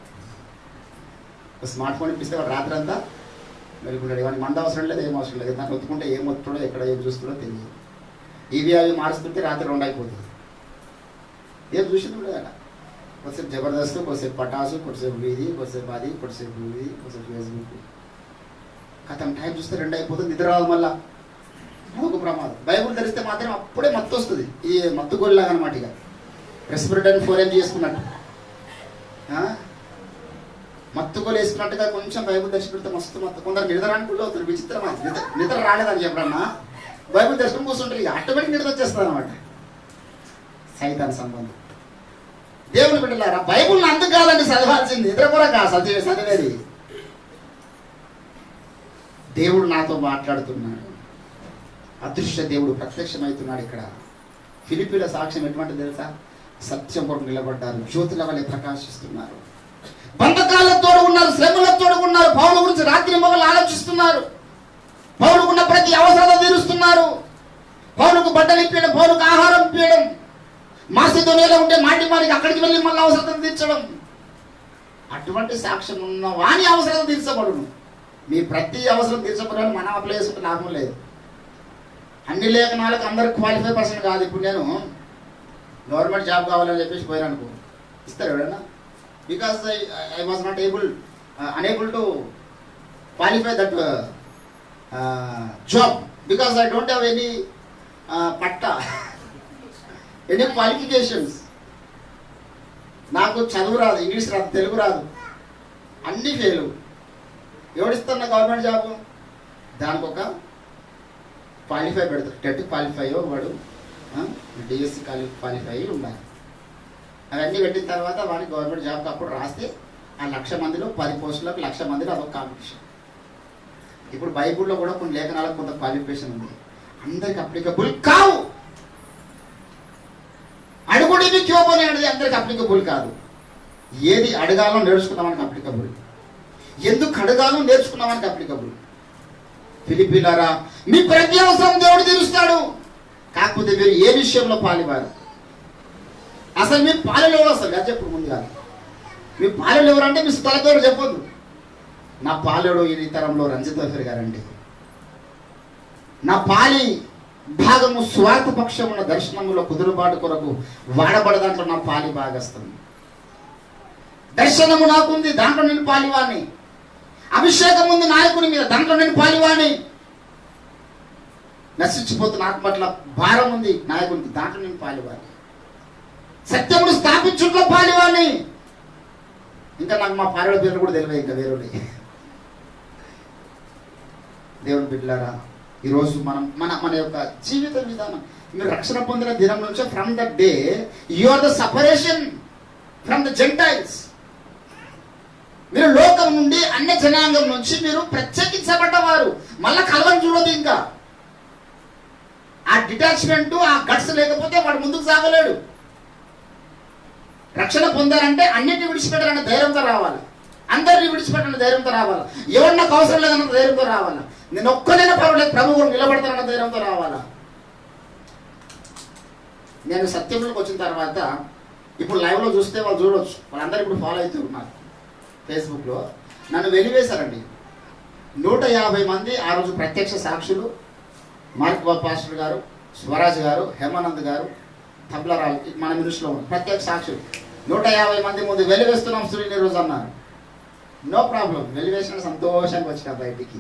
ఒక స్మార్ట్ ఫోన్ ఇప్పిస్తే వాడు రాత్రి అంతా మెలుకుంటాడు. ఇవన్నీ మంద అవసరం లేదు, ఏం అవసరం లేదు. దాన్ని ఒత్తుకుంటే ఏం ఒత్తుడో ఎక్కడ ఏం చూస్తుండో తెలియదు. ఇవి అవి మారుస్తుంటే రాత్రి 2 అయిపోతుంది. ఏం చూసింది కూడా అలా కొద్దిసేపు జబర్దస్త్, కొద్దిసేపు పటాసు, కొద్దిసేపు వీధి, కొద్దిసేపు అది, కొద్దిసేపు వీధి, కొద్దిసేపు ఫేస్బుక్. కథం టైం చూస్తే 2 అయిపోతుంది, నిద్ర రాదు. మళ్ళా ఒక ప్రమాదం. బైబుల్ ధరిస్తే మాత్రం అప్పుడే మత్తు వస్తుంది. ఈ మత్తు గోల్లాగా అనమాట. ఇక రెస్పిరేటర్ 4 mg చేసుకున్నట్టు, మత్తు గోలు వేసుకున్నట్టుగా కొంచెం బైబుల్ దర్శనం పెడితే మస్తు మత్తు. కొందరు నిద్రానికి అవుతుంది. విచిత్రమా, నిద్ర రాలేదని చెప్పడన్నా బైబుల్ దర్శనం కూర్చుంటారు, ఇక ఆటోమేటిక్ నిద్ర వచ్చేస్తుంది అనమాట. సైతాన్ సంబంధం. దేవుని బిడ్డలారా, బైబుల్ని అందుకు కాదండి చదవాల్సింది, నిద్ర కూడా కాదు చదివేది. దేవుడు నాతో మాట్లాడుతున్నాడు, అదృశ్య దేవుడు ప్రత్యక్షమవుతున్నాడు. ఇక్కడ ఫిలిప్పీల సాక్ష్యం ఎటువంటి తెలుసా? సత్యం కొరకు నిలబడ్డారు, జ్యోతుల వలె ప్రకాశిస్తున్నారు, బంధకాలతో ఉన్నారు, శ్రమలతో ఉన్నారు, పౌలు గురించి రాత్రి మొగలు ఆలోచిస్తున్నారు, పౌలుకున్న ప్రతి అవసరాలు తీరుస్తున్నారు, పౌలుకు బట్టలు ఇప్పడం, పౌలుకు ఆహారం ఇప్పడం, మాసిదోనియాలో ఉంటే మాటికి అక్కడికి వెళ్ళి మళ్ళీ అవసరం తీర్చడం. అటువంటి సాక్ష్యం ఉన్న వాని అవసరం తీర్చబడును. మీ ప్రతి అవసరం తీర్చబడాలని మనం అప్లై చేసుకుంటే లాభం లేదు. అన్ని లేఖనాలకు అందరు క్వాలిఫై పర్సన్ కాదు. ఇప్పుడు నేను గవర్నమెంట్ జాబ్ కావాలని చెప్పేసి పోయాను, ఇస్తారు ఎవడన్నా? Because I was not unable to qualify that job because I don't have any patta, any qualifications. నాకు చదువు రాదు, ఇంగ్లీష్ రాదు, తెలుగు రాదు, అన్నీ ఫెయిల్. ఎవడిస్తున్నా government job? దానికి ఒక క్వాలిఫై పెడతారు. టెట్ క్వాలిఫై వాడు, డిఎస్సి క్వాలిఫై ఉండాలి. అవన్నీ పెట్టిన తర్వాత వాడికి గవర్నమెంట్ జాబ్కి అప్పుడు రాస్తే ఆ 1,00,000 మందిలో 10 పోస్టులకు 1,00,000 మందిలో అదొక కాంపిటీషన్. ఇప్పుడు బైబుల్లో కూడా కొన్ని లేఖనాలకు కొంత క్వాలిఫికేషన్ ఉంది, అందరికి అప్లికబుల్ కావు. అడుగుడివి క్యోబోని అనేది అందరికి అప్లికబుల్ కాదు. ఏది అడగాలో నేర్చుకున్నామనికి అప్లికబుల్, ఎందుకు అడగాలో నేర్చుకున్నామనికి అప్లికబుల్. ఫిలిప్పీలారా, మీ ప్రతి అవసరం దేవుడు తీరుస్తాడు. కాకపోతే మీరు ఏ విషయంలో పాలివారు? అసలు మీ పాలెలు ఎవరు? అసలు అది చెప్పు ముందుగా. మీ పాలెలు ఎవరంటే మీ స్థల పేరు చెప్పొద్దు. నా పాలెడు ఈ తరంలో రంజిత్ వఫీర్ గారండి. నా పాలి భాగము స్వార్థ పక్షమున్న దర్శనములో కుదురుబాటు కొరకు వాడబడ దాంట్లో నా పాలి భాగస్థం. దర్శనము నాకుంది, దాంట్లో నేను పాలివాణి. అభిషేకం ఉంది నాయకుని మీద, దాంట్లో నేను పాలివాణి. నశించిపోతున్న ఆత్మ పట్ల భారం ఉంది నాయకునికి, దాంట్లో నేను పాలివాణి. సత్యమును స్థాపించుట్లో పాలివాణి. ఇంకా నాకు మా పాలెల పేర్లు కూడా తెలియదు, ఇంకా వేరే. దేవుని బిడ్డలారా, ఈరోజు మన యొక్క జీవిత విధానం, మీరు రక్షణ పొందిన దినం నుంచి from the day you are the separation from the gentiles. మీరు లోకం నుండి అన్య జనాంగం నుంచి మీరు ప్రత్యేకించబడ్డవారు. మళ్ళా కలవని చూడదు. ఇంకా ఆ డిటాచ్మెంట్, ఆ గట్స్ లేకపోతే వాడు ముందుకు సాగలేడు. రక్షణ పొందారంటే అన్నిటిని విడిచిపెట్టాలన్న ధైర్యంతో రావాలి, అందరినీ విడిచిపెట్టాలన్న ధైర్యంతో రావాలి, ఎవరు నాకు అవసరం లేదన్న ధైర్యంతో రావాలా, నేను ఒక్కనైనా పర్వాలేదు ప్రభు గురించి నిలబడతానన్న ధైర్యంతో రావాలా. నేను సత్యంలోకి వచ్చిన తర్వాత ఇప్పుడు లైవ్లో చూస్తే వాళ్ళు చూడవచ్చు, వాళ్ళందరూ ఇప్పుడు ఫాలో అవుతూ ఉన్నారు ఫేస్బుక్లో. నన్ను వెలివేశారండి 150 మంది ఆ రోజు ప్రత్యక్ష సాక్షులు. మార్క్ బాబు పాస్టర్ గారు, స్వరాజ్ గారు, హేమానంద్ గారు, తబ్లరాలు మన మినిస్ట్లో ప్రత్యేక సాక్షులు 150 మంది ముందు వెలివేస్తున్నాం సూర్యుని రోజు అన్నారు. నో ప్రాబ్లం, వెలివేసిన సంతోషంగా వచ్చిన బయటికి.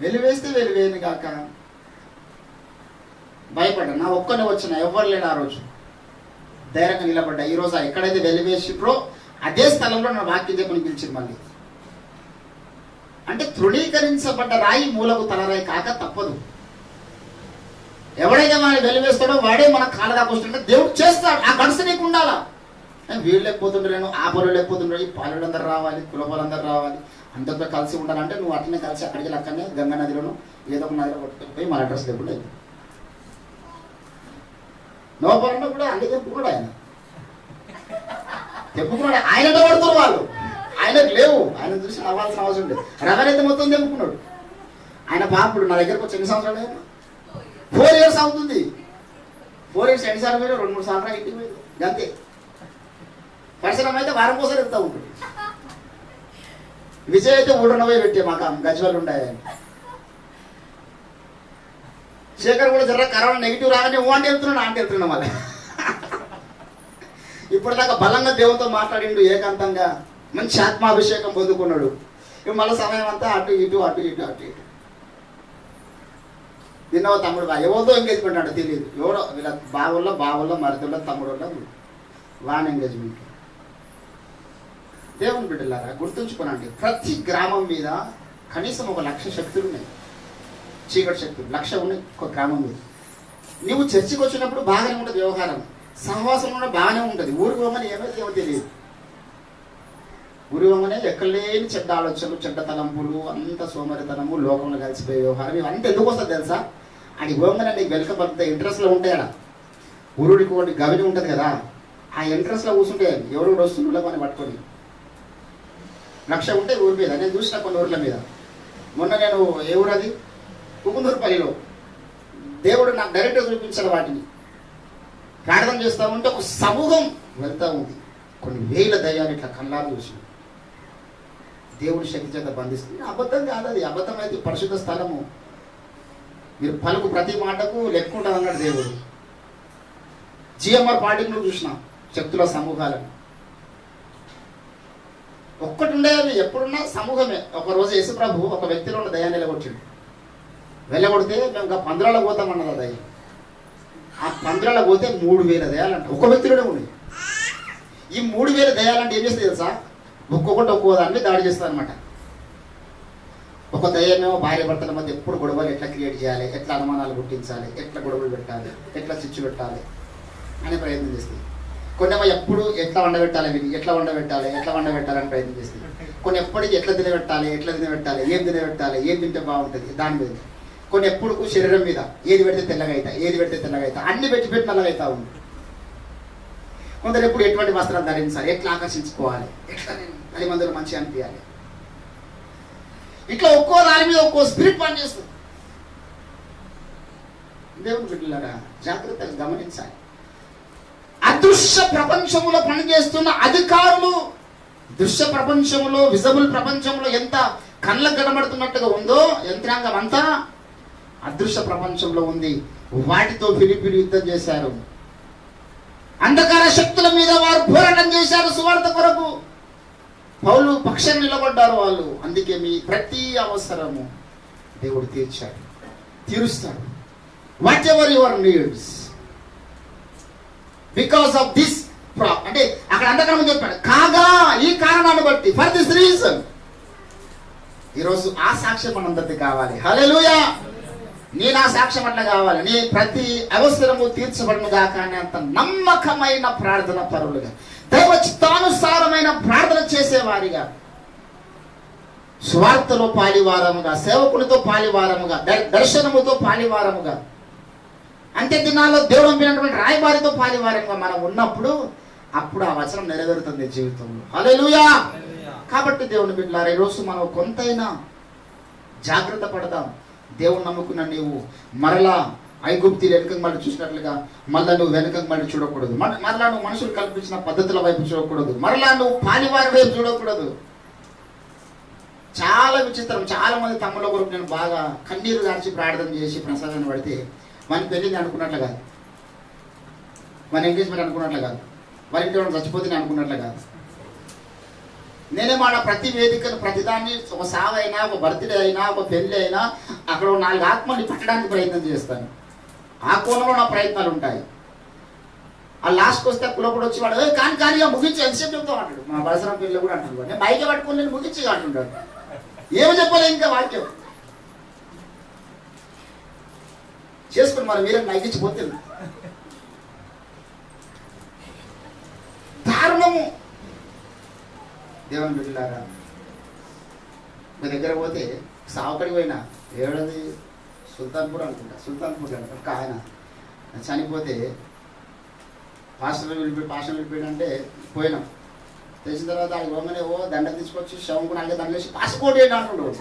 వెలివేస్తే వెలివేయను కాక భయపడ్డా. నా ఒక్కనే వచ్చిన, ఎవ్వరు లేడు ఆ రోజు. ధైర్యంగా నిలబడ్డా. ఈరోజు ఎక్కడైతే వెలివేసిరో అదే స్థలంలో నా వాక్యం చెప్పని పిలిచింది మళ్ళీ. అంటే తృణీకరించబడ్డ రాయి మూలకు తలరాయి కాక తప్పదు. ఎవడైతే మనల్ని వెలివేస్తాడో వాడే మన కాళ్ళ దాకా వస్తుంటే దేవుడు చేస్తాడు. ఆ గడుసు నీకు ఉండాలా. వీళ్ళు లేకపోతుండలేను, ఆ పనులు లేకపోతుండ్రు, ఈ పాలు అందరూ రావాలి, కులపాలందరూ రావాలి, అందరితో కలిసి ఉండాలంటే నువ్వు అట్లనే కలిసి అక్కడికి అక్కడనే గంగా నదిలోనూ ఏదో ఒక నదిలో కొట్టుకొని పోయి మన అడ్రస్ లేకుండా నోపరంలో కూడా అన్ని తెప్పుకున్నాడు ఆయన. తెప్పుకున్నాడు, ఆయనతో పడుతున్నారు వాళ్ళు, ఆయనకు లేవు. ఆయన చూసి నవ్వాల్సిన అవసరం లేదు. రవరైతే మొత్తం తెప్పుకున్నాడు. ఆయన పాపుడు నా దగ్గరకు వచ్చి ఎన్ని సంవత్సరాలు లేదు, 4 years అవుతుంది. 4 years ఎన్నిసార్లు పోయి 2-3 సంవత్సరాలు ఇంటికి పోయి అంతే. పరిశ్రమ అయితే వారం కోసం వెళ్తూ ఉంటుంది. విజయ్ అయితే ఊళ్ళో పెట్టే మాకు గజ్వాళ్ళు ఉండే. శేఖర్ కూడా జర కరోనా నెగిటివ్ రాగానే ఓ అంటే వెళ్తున్నాడు మళ్ళీ. ఇప్పటిదాకా బలంగా దేవునితో మాట్లాడిండు, ఏకాంతంగా మంచి ఆత్మాభిషేకం పొందుకున్నాడు. ఇక మళ్ళీ సమయం అంతా అటు ఇటు అటు ఇటు అటు ఇటు. నిన్న తమ్ముడు ఎవరితో ఎంగేజ్మెంట్ అంటే తెలియదు, ఎవరో వీళ్ళ బావుల్లో మరిదిలో తమ్ముడులో వాన్ ఎంగేజ్మెంట్. దేవుని బిడ్డలారా గుర్తుంచుకోనండి, ప్రతి గ్రామం మీద కనీసం 1,00,000 శక్తులు ఉన్నాయి, చీకటి శక్తులు 1,00,000 ఉన్నాయి ఒక గ్రామం మీద. నువ్వు చర్చికి వచ్చినప్పుడు బాగానే ఉంటుంది వ్యవహారం, సహవాసం కూడా బాగానే ఉంటుంది. ఊరికి పోమని ఏమో తెలియదు. ఊరి పోమనే ఎక్కడ లేని చెడ్డ ఆలోచనలు, చెడ్డ తలంపులు, అంత సోమరితనము, లోకంలో కలిసిపోయే వ్యవహారం ఇవంతా ఎందుకు వస్తుంది తెలుసా? అది పోగానే నీకు వెల్కమ్ అంత ఇంట్రెస్ట్లో ఉంటాయి. అక్కడ ఊరుడికి ఒకటి గవిని ఉంటుంది కదా, ఆ ఇంట్రెస్ట్లో కూర్చుంటే ఎవరు వస్తుండో అని పట్టుకొని 1,00,000 ఉంటే ఊరి మీద. నేను చూసిన కొన్ని ఊర్ల మీద. మొన్న నేను ఏ ఊరు అది, కుకుందూరుపల్లిలో దేవుడు నాకు డైరెక్ట్గా చూపించాడు. వాటిని ప్రార్థన చేస్తూ ఉంటే ఒక సమూహం వెళ్తూ ఉంది. కొన్ని వేల దయ్యాలు ఇట్లా కళ్ళారు చూసి దేవుడి శక్తి చేత బంధిస్తుంది. అబద్ధం కాదు అది, అబద్ధం అయితే పరిశుద్ధ స్థలము. మీరు పలుకు ప్రతి మాటకు లెక్క ఉంటుంది అన్నాడు దేవుడు. జిఎంఆర్ పార్టీలో చూసిన శక్తుల సమూహాలను ఒక్కటి ఉండేవి, ఎప్పుడున్నా సమూహమే. ఒకరోజు యేసుప్రభు ఒక వ్యక్తిలో ఉన్న దయాన్ని వెళ్ళగొట్టిండు. వెళ్ళగొడితే మేము పందురాలకు పోతామన్నది ఆ దయ్యం. ఆ పందురాలకు పోతే 3,000 దయాలంట ఒక వ్యక్తిలోనే ఉన్నాయి. ఈ 3,000 దయాలంటే ఏం చేస్తుంది తెలుసా? ఒక్కొక్కటి ఒక్కో దాన్ని దాడి చేస్తుంది అనమాట. ఒక దయ్యమేమో భార్య భర్తల మధ్య ఎప్పుడు గొడవలు ఎట్లా క్రియేట్ చేయాలి, ఎట్లా అనుమానాలు పుట్టించాలి, ఎట్లా గొడవలు పెట్టాలి, ఎట్లా చిచ్చు పెట్టాలి అనే ప్రయత్నం చేస్తుంది. కొన్నేమో ఎప్పుడు ఎట్లా వండబెట్టాలి, ఎట్లా వండబెట్టాలని ప్రయత్నం చేస్తుంది. కొన్ని ఎప్పటికీ ఎట్లా తినబెట్టాలి, ఏం తినబెట్టాలి, ఏం తింటే బాగుంటుంది దాని మీద. కొన్ని ఎప్పుడు శరీరం మీద ఏది పెడితే తెల్లగా అవుతా అన్ని పెట్టి నల్లగా అవుతా ఉంది. కొందరు ఎప్పుడు ఎటువంటి వస్త్రం ధరించాలి, ఎట్లా ఆకర్షించుకోవాలి, ఎట్లా నేను 10 మందిలో మంచిగా అనిపించాలి, ఇట్లా ఒక్కో దాని మీద ఒక్కో స్పిరిట్ పనిచేస్తుంది. దేవుని బిడ్డలారా జాగ్రత్తగా గమనించాలి. అదృశ్య ప్రపంచంలో పనిచేస్తున్న అధికారులు దృశ్య ప్రపంచంలో, విజబుల్ ప్రపంచంలో ఎంత కళ్ళకు కనబడుతున్నట్టుగా ఉందో యంత్రాంగం అంతా అదృశ్య ప్రపంచంలో ఉంది. వాటితో ఫిలిప్పీలు యుద్ధం చేశారు. అంధకార శక్తుల మీద వారు పోరాటం చేశారు సువార్త కొరకు. పౌలు పక్షం నిలబడ్డారు వాళ్ళు. అందుకే మీ ప్రతి అవసరము దేవుడు తీరుస్తాడు. What ever your needs because of this అంటే అక్కడ అంధకారం చెప్పాడు. కాగా ఈ కారణాన్ని బట్టి, ఫర్ దిస్ రీజన్. ఈరోజు ఆ సాక్ష్యం మనందరికీ కావాలి. హల్లెలూయా. నీ నా సాక్ష్యం అట్లా కావాలి. నీ ప్రతి అవసరము తీర్చబడిన దాకా అంత నమ్మకమైన ప్రార్థన పరులుగా, దైవ చిత్తానుసారమైన ప్రార్థన చేసేవారిగా, స్వార్థలో పాలివారముగా, సేవకునితో పాలివారముగా, దర్శనముతో పాలివారముగా, అంత్య దినాల్లో దేవుడు పంపినటువంటి రాయబారితో పాలివారంగా మనం ఉన్నప్పుడు అప్పుడు ఆ వచనం నెరవేరుతుంది జీవితంలో. హల్లెలూయా. కాబట్టి దేవుని బిడ్డలారా ఈరోజు మనం కొంతైనా జాగ్రత్త పడదాం. దేవుని నమ్ముకున్న నీవు మరలా ఐగుప్తీలు వెనుకకు మళ్ళీ చూసినట్లుగా మళ్ళా నువ్వు వెనుకకు మళ్ళీ చూడకూడదు. మరలా నువ్వు మనుషులు కల్పించిన పద్ధతుల వైపు చూడకూడదు. మరలా నువ్వు పాలివారి వైపు చూడకూడదు. చాలా విచిత్రం. చాలా మంది తమ్ముల కొరకు నేను బాగా కన్నీరు గార్చి ప్రార్థన చేసి ప్రసాదాన్ని పడితే మన పెళ్ళిని అనుకున్నట్లు కాదు, మన ఎంగేజ్మెంట్ అనుకున్నట్లు కాదు, వాళ్ళ ఇంటి వాడు చచ్చిపోతే అనుకున్నట్లు కాదు. నేనే మాట ప్రతి వేదికను, ప్రతిదాన్ని, ఒక సావైనా, ఒక బర్త్డే అయినా, ఒక పెళ్ళి అయినా అక్కడ 4 ఆత్మల్ని పట్టడానికి ప్రయత్నం చేస్తాను. ఆ కోణంలో నా ప్రయత్నాలు ఉంటాయి. ఆ లాస్ట్కి వస్తే కులపడి వచ్చి వాడు కానీ ముగించి ఎంతసేపు చెప్తాం అంటాడు. మా బలసరం పెళ్ళి కూడా అంటాడు. నేను బైక్ పట్టుకుని నేను ముగించి అంటుంటాడు. ఏమి చెప్పలే ఇంకా వాక్యం చేసుకుని మరి మీరే నగ్గించిపోతుంది. దారుణము. దేవుని బిడ్డలారా, మీ దగ్గర పోతే సావుకడికి పోయినా ఏడది సుల్తాన్పూర్ అనుకుంటా, సుల్తాన్పూర్ ఒక ఆయన చనిపోతే పాస్టర్ వెళ్ళిపోయాడంటే పోయినాం. తెలిసిన తర్వాత ఆయన పోగానే ఓ దండ తీసుకొచ్చి శవం కూడా అలాగే దండ వేసి పాస్పోర్ట్ ఏంటి అంటున్నాడు.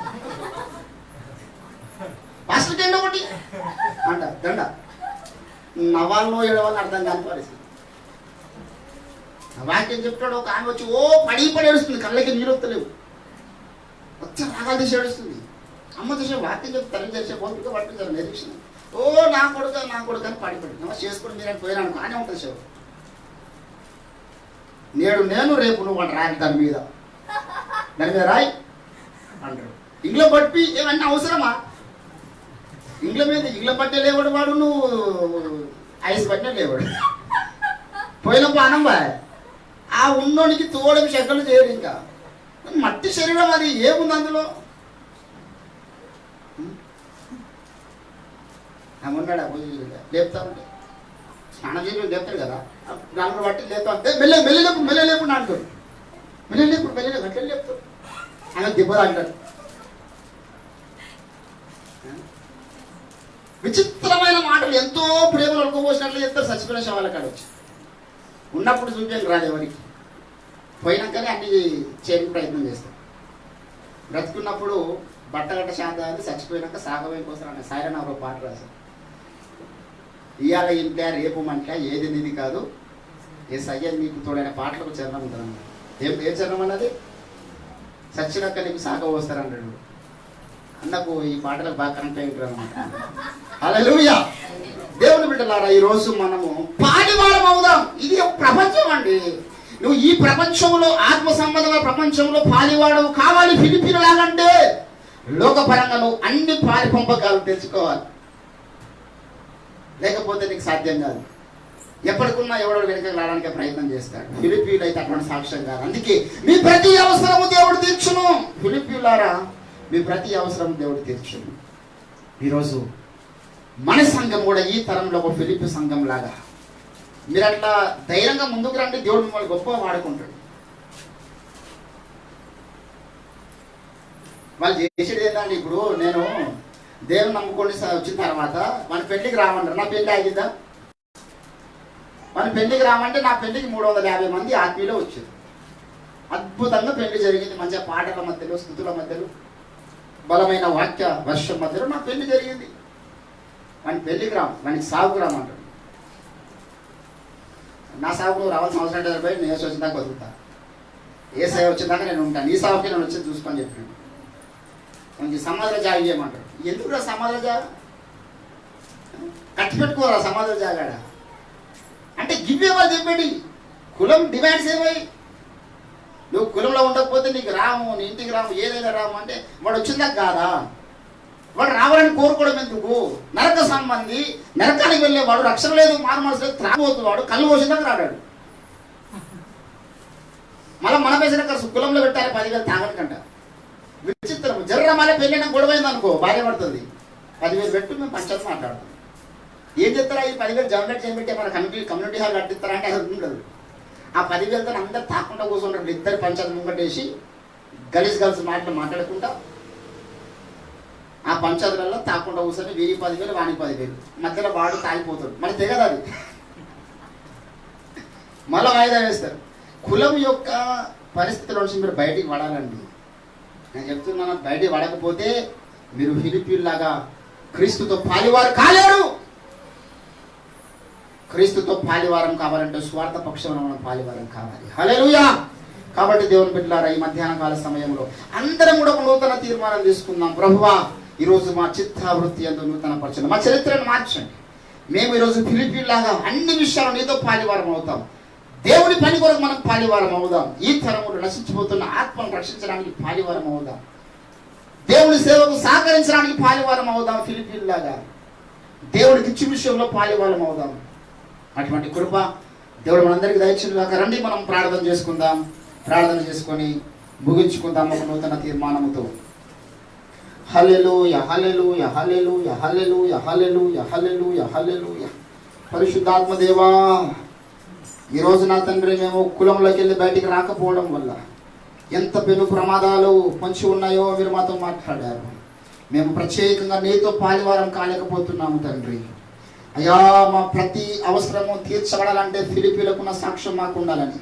పాస్పోర్ట్ ఏంటి ఒకటి అంట దండ. నవ్వాలను ఏడవాలని అర్థం కాని పరిస్థితి. వాక్యం చెప్తాడు. ఒక ఆమె వచ్చి ఓ పడి ఏడుస్తుంది, కళ్ళకి నీళ్ళు వస్తలేవు, వచ్చి రాగాలు తీసి ఏడుస్తుంది. అమ్మ చూసే వాక్యం చెప్తే తల్లి చేసే పొందుగా పట్టుకుంటారు నిరీక్షణ. ఓ నా కొడుకు అని పడిపడి చేసుకుని మీరు పోయినాను కానీ ఉంటుంది శివ. నేడు నేను రేపు నువ్వు అని రాయి దాని మీద రాయి అంటాడు. ఇంట్లో పట్టి ఏమన్నా అవసరమా? ఇంట్లో మీద ఇంట్లో పట్టే లేవాడు వాడు, నువ్వు ఐస్ పట్టినా లేవాడు. పోయినప్పుడు అనంబా ఆ ఉన్నోనికి తోడని శకలు చేయడు. ఇంకా మట్టి శరీరం అది ఏముంది అందులో? ఉన్నాడా పోయి లేపుతా ఉంటే స్నానం చేసి లేపుతాడు కదా, నలుగురు బట్టి లేపుతా ఉంటే మెల్లలేపు అంటాడు. మెల్లలేపు అట్లా లేపుతాడు. ఆయన దెబ్బలు అంటాడు. విచిత్రమైన మాటలు ఎంతో ప్రేమలు అనుకోపోసినట్లు చెప్తారు. చచ్చిపోయిన శవాల కాడ వచ్చి ఉన్నప్పుడు చూపించాలి రాదు ఎవరికి, పోయినాకనే అన్ని చేయడానికి ప్రయత్నం చేస్తాం. బ్రతుకున్నప్పుడు బట్టగట్ట శాంతి, చచ్చిపోయినాక సాగవేం కోసం అనే సాయిరణ ఒక పాట రాశారు. ఇవాళ ఇంట్లో రేపు మంట ఏది నిధి కాదు, ఏ సయ్య నీకు తోడైన పాటలకు చరణం ఉంటుందన్నమాట. ఏ చరణం అన్నది? చచ్చినాక నీకు సాగ పోస్తారన్నాడు. అన్నకు ఈ పాటలకు బాగా కనెక్ట్ అయి ఉంటారు అనమాట. హల్లెలూయా. దేవుని బిడ్డలారా, ఈరోజు మనము పాడివాళ్ళం అవుదాం. ఇది ఒక ప్రపంచం అండి. నువ్వు ఈ ప్రపంచంలో ఆత్మ సంబంధమైన ప్రపంచంలో పాలివాడవు కావాలి. ఫిలిప్పీలు లాగంటే లోకపరంగా నువ్వు అన్ని పాలి పంపకాలు తెచ్చుకోవాలి, లేకపోతే నీకు సాధ్యం కాదు. ఎప్పటికున్నా ఎవడో వెనుక రావడానికి ప్రయత్నం చేస్తాడు. ఫిలిప్పీలు అయితే అటువంటి సాక్ష్యం కాదు. అందుకే మీ ప్రతి అవసరము దేవుడు తీర్చును. ఫిలిప్పీలారా, మీ ప్రతి అవసరం దేవుడు తీర్చును. ఈరోజు మన సంఘం కూడా ఈ తరంలో ఒక ఫిలిప్పి సంఘం లాగా మీరు అట్లా ధైర్యంగా ముందుకు రండి. దేవుడు మిమ్మల్ని గొప్పగా వాడుకుంటాడు. వాళ్ళు చేసేది ఏంటంటే, ఇప్పుడు నేను దేవుని నమ్ముకొని వచ్చిన తర్వాత మన పెళ్లికి రామన్నారు. నా పెళ్లి ఆగిందా? మన పెళ్లికి రామంటే నా పెళ్లికి 350 మంది ఆత్మీయులు వచ్చారు. అద్భుతంగా పెళ్లి జరిగింది. మంచిగా పాటల మధ్యలో, స్థుతుల మధ్యలో, బలమైన వాక్య వర్షం మధ్యలో నా పెళ్లి జరిగింది. వాని పెళ్లికి రాము, వానికి సాగుకు రామంటాడు. నా సాగుకు రావాల్సిన అవసరం అంటే పోయి నేను వచ్చిన దాకా బతుకుతా, ఏ సేవ వచ్చిన దాకా నేను ఉంటాను, ఈ సాగుకి నేను వచ్చి చూసుకొని చెప్పాను. మనకి సమాధుల జాగ చేయమంటాడు. ఎందుకురా సమాధుల జాగ? కట్టి పెట్టుకోరా సమాధుల జాగాడ అంటే గివ్వే వాళ్ళు చెప్పేది. కులం డిమాండ్స్ ఏమై? నువ్వు కులంలో ఉండకపోతే నీకు రాము, నీ ఇంటికి రాము, ఏదైనా రాము అంటే వాడు వచ్చిందాక కాదా? వాడు రావాలని కోరుకోవడం ఎందుకు? నరక సంబంధి, నరకానికి వెళ్ళేవాడు, రక్షణ లేదు, మారు మనసు లేదు, త్రాగబోతువాడు, కళ్ళు పోసిందాక రాడాడు. మళ్ళీ మన పేసిన కులంలో పెట్టాలి 10,000 తాగనికంట. విచిత్రం. జర్ర మళ్ళీ పెళ్ళిన గొడవైంది అనుకో, భార్య పడుతుంది. 10,000 పెట్టు, మేము పంచాయతీ మాట్లాడతాం. ఏం చెప్తారా? ఈ 10,000 జనరేట్ చేయబెట్టే మన కమ్యూనిటీ హాల్ కట్టిస్తారంటే అది ఉండదు. ఆ 10,000తో అందరు తాకుండా కూర్చుంటారు. ఇద్దరు పంచాయతీ ముంగటేసి గలీజ్ మాట్లాడుకుంటా ఆ పంచాయతీలలో తాకుండా కూర్చొని 10,000 వానికి 10,000 మధ్యలో వాడు తాగిపోతాడు. మరి తెగదు అది. మళ్ళీ వాయిదా వేస్తారు. కులం యొక్క పరిస్థితుల నుంచి మీరు బయటికి పడాలండి. నేను చెప్తున్నాను, బయటికి పడకపోతే మీరు ఫిలిప్పీలాగా క్రీస్తుతో పాలివారు కాలేరు. క్రీస్తుతో పాలివారం కావాలంటే స్వార్థ పక్షంలో మనం పాలివారం కావాలి. హల్లెలూయా. కాబట్టి దేవుని బిడ్డలారా, ఈ మధ్యాహ్న కాల సమయంలో అందరం కూడా ఒక నూతన తీర్మానం తీసుకుందాం. ప్రభువా, ఈరోజు మా చిత్తావృత్తి యందు నూతన పరచండి, మా చరిత్రను మార్చండి. మేము ఈరోజు ఫిలిప్పీలాగా అన్ని విషయాలు నీతో పాలివారం అవుతాం. దేవుడి పని కొరకు మనం పాలివారం అవుదాం. ఈ తరములు నశించిపోతున్న ఆత్మను రక్షించడానికి పాలివారం అవుదాం. దేవుడి సేవకు సహకరించడానికి పాలివారం అవుదాం. ఫిలిప్పీలాగా దేవుడికి ఇచ్చి విషయంలో పాలివారం అవుదాం. అటువంటి కృప దేవుడు మనందరికీ దయచేయుగాక. రండి మనం ప్రార్థన చేసుకుందాం. ప్రార్థన చేసుకొని ముగించుకుందాం ఒక నూతన తీర్మానముతో. హల్లెలూయా, hallelujah, hallelujah, hallelujah, hallelujah, hallelujah, హల్లెలూయా. పరిశుద్ధాత్మ దేవా, ఈరోజు నా తండ్రి మేము కులంలోకి వెళ్ళి బయటికి రాకపోవడం వల్ల ఎంత పెను ప్రమాదాలు పొంచి ఉన్నాయో మీరు మాతో మాట్లాడారు. మేము ప్రత్యేకంగా నీతో పాలివారం కాలేకపోతున్నాము తండ్రి. అయ్యా, మా ప్రతి అవసరము తీర్చబడాలంటే ఫిలిప్పీలకున్న సాక్ష్యం మాకు ఉండాలని,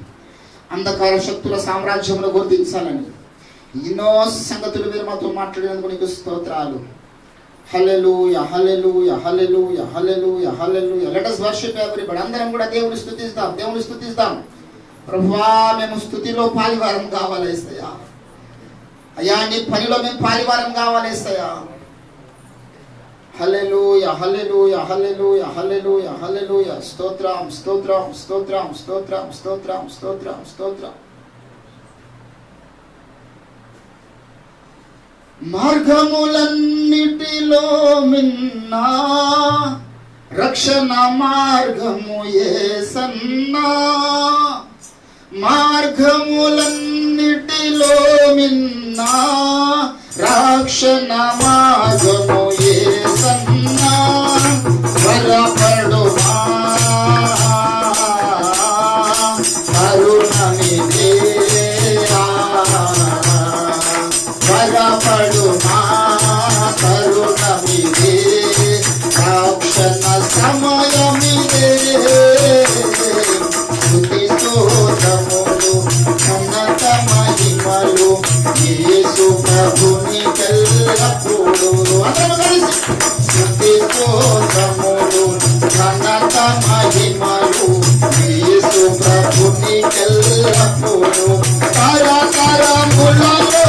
అంధకార శక్తుల సామ్రాజ్యంలో గుర్తించాలని ఎన్నో సంగతులు మీరు మాతో మాట్లాడినందుకు నీకు స్తోత్రాలు. Hallelujah, hallelujah, hallelujah, hallelujah, hallelujah. Let us worship everybody. అందరం కూడా దేవుని స్తుతిస్తాం, దేవుని స్తుతిస్తాం. ప్రభువా, మేము స్తుతిలో పాలివారం కావాలి యేసయ్యా. అయ్యా, నీ పనిలో మేము పాలివారం కావాలి యేసయ్యా. హల్లెలూయా, హల్లెలూయా, హల్లెలూయా, హల్లెలూయా, హల్లెలూయా. స్తోత్రం, స్తోత్రం, స్తోత్రం, స్తోత్రం, స్తోత్రం, స్తోత్రం, స్తోత్రం. మార్గములన్నిటిలో మిన్నా రక్షణ మార్గము యేసన్నా. మార్గములన్నిటిలో మిన్నా రక్షణ మార్గము యేసన్నా. బలపడుమా కరుణమిదే, బలపడుమా కరుణమిదే, రక్షణ సమయమిదే. స్తుతి స్తోత్రములు ఉన్నత మహిమలు యేసు ప్రభుని ఎల్లప్పుడూ. అందరూ కలిసి స్తుతి స్తోత్రములు ఉన్నత మహిమలు యేసు ప్రభుని ఎల్లప్పుడూ. తరతరములలో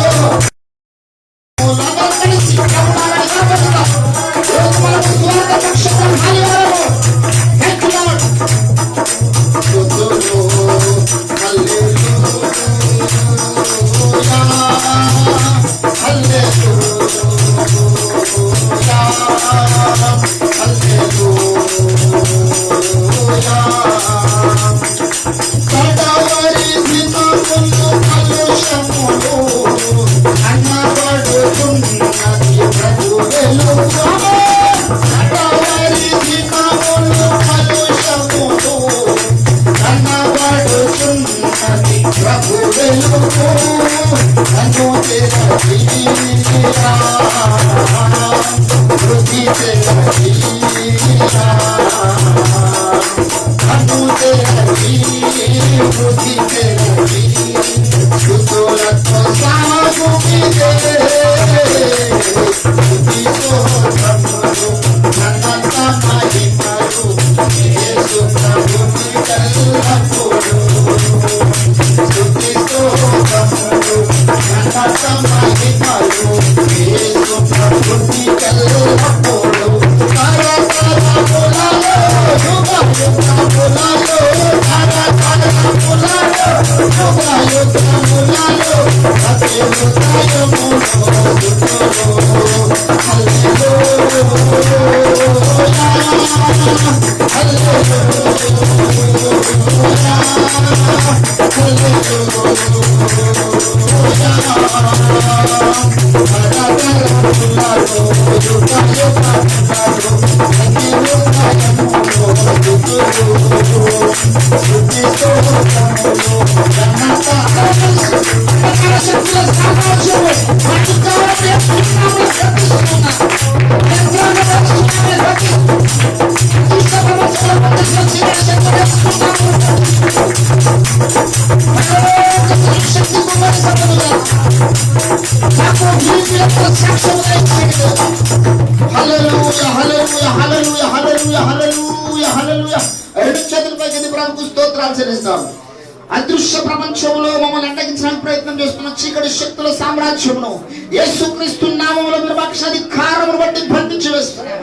అదృశ్య ప్రపంచంలో మమ్మల్ని అడ్డగించడానికి ప్రయత్నం చేస్తున్న చీకటి శక్తుల సామ్రాజ్యమును యేసుక్రీస్తు నామములో మీరు అధికారమును బట్టి బంధించి వేస్తున్నాం.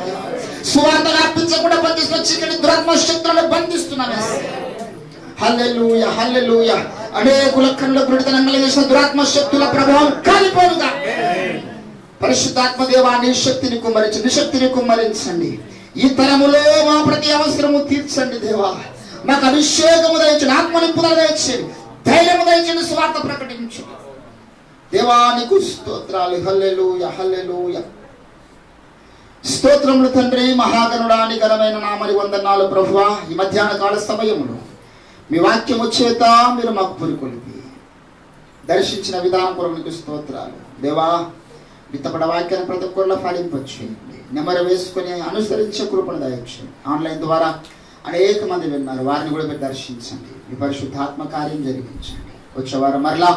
సువార్త వ్యాపించకుండా బంధిస్తున్న చీకటి దురాత్మ శక్తులను బంధిస్తున్నాం. హల్లెలూయా, హల్లెలూయా. అనేకుల కన్నులకు విడుదల చేసిన దురాత్మ శక్తుల ప్రభావం కాలిపోనుగా. పరిశుద్ధాత్మ దేవా, నీ శక్తిని కుమ్మరించండి, శక్తిని కుమ్మరించండి. ఈ తరములో మా ప్రతి అవసరము తీర్చండి దేవా. మాకు అభిషేకము దయచండి, ఆత్మ నింపుదల దయచండి, ధైర్యము దయచండి, స్వార్థ ప్రకటించండి దేవా. నీకు స్తోత్రాలు. హల్లెలూయా, హల్లెలూయా. స్తోత్రములు తండ్రి, మహాగణుడా, నీ ఘనమైన నామని వందనాలు ప్రభువా. ఈ మధ్యాహ్న కాల సమయములో మీ వాక్యము చేత మీరు మాకు పురికొలిపి దర్శించిన విధానం కొరకు నీకు స్తోత్రాలు. దేవా, విత్తపడ వాక్యాన్ని ప్రతి ఒక్కరిలో ఫలింపచేయండి. నెమరు వేసుకొని అనుసరించే కృపను దయచేయండి. ఆన్లైన్ ద్వారా అనేక మంది విన్నారు, వారిని కూడా మీరు దర్శించండి. మీ పరిశుద్ధాత్మ కార్యం జరిగించండి. వచ్చేవారు మరలా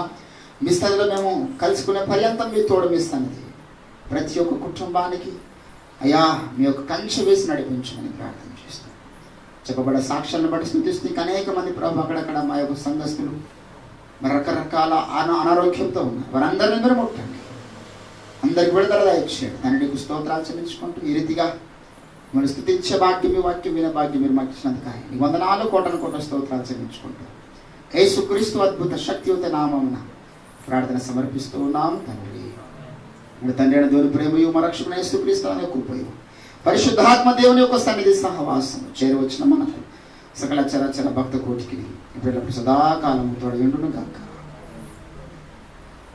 మీ స్థలంలో మేము కలుసుకునే పర్యంతం మీ తోడు మీ సన్నిధి ప్రతి ఒక్క కుటుంబానికి అయ్యా మీ యొక్క కంచె వేసి నడిపించమని ప్రార్థన చేస్తాం. చెప్పబడే సాక్ష్యాలను బట్టి స్థుతిస్తూ అనేక మంది ప్రభు అక్కడక్కడ మా యొక్క సంఘస్థులు మరి రకరకాల అనారోగ్యంతో ఉన్నారు, వారందరినీ మీరు ముట్టండి. అందరికి విడుదల దయచేయండి. దాన్ని నీకు స్తోత్రాలు చెల్లించుకుంటూ ఈ రీతిగా మీరు స్థుతించే భాగ్యం, మీ వాక్యం వినే భాగ్యం మీరు మాకు ఇచ్చినందుకు నీ వందనాలు కోటను కోట స్తోత్రాలు చెల్లించుకుంటూ యేసుక్రీస్తు అద్భుత శక్తియుత నామమున ప్రార్థన సమర్పిస్తూ ఉన్నాం తండ్రి. తండ్రి అయిన దేవుని ప్రేమయు మా రక్షకుడైన యేసుక్రీస్తు అనే కృపయు పరిశుద్ధాత్మ దేవుని యొక్క సన్నిధి సహవాసం చేరవచ్చిన మనకు సకల చరచర భక్త కోటికి ఇప్పుడు సదాకాలము తోడు ఎండును గాక.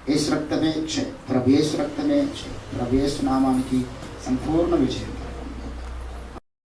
యేసు రక్తమే జయ, ప్రభు యేసు రక్తమే జయ, ప్రభు యేసు నామానికి సంపూర్ణ విజయం.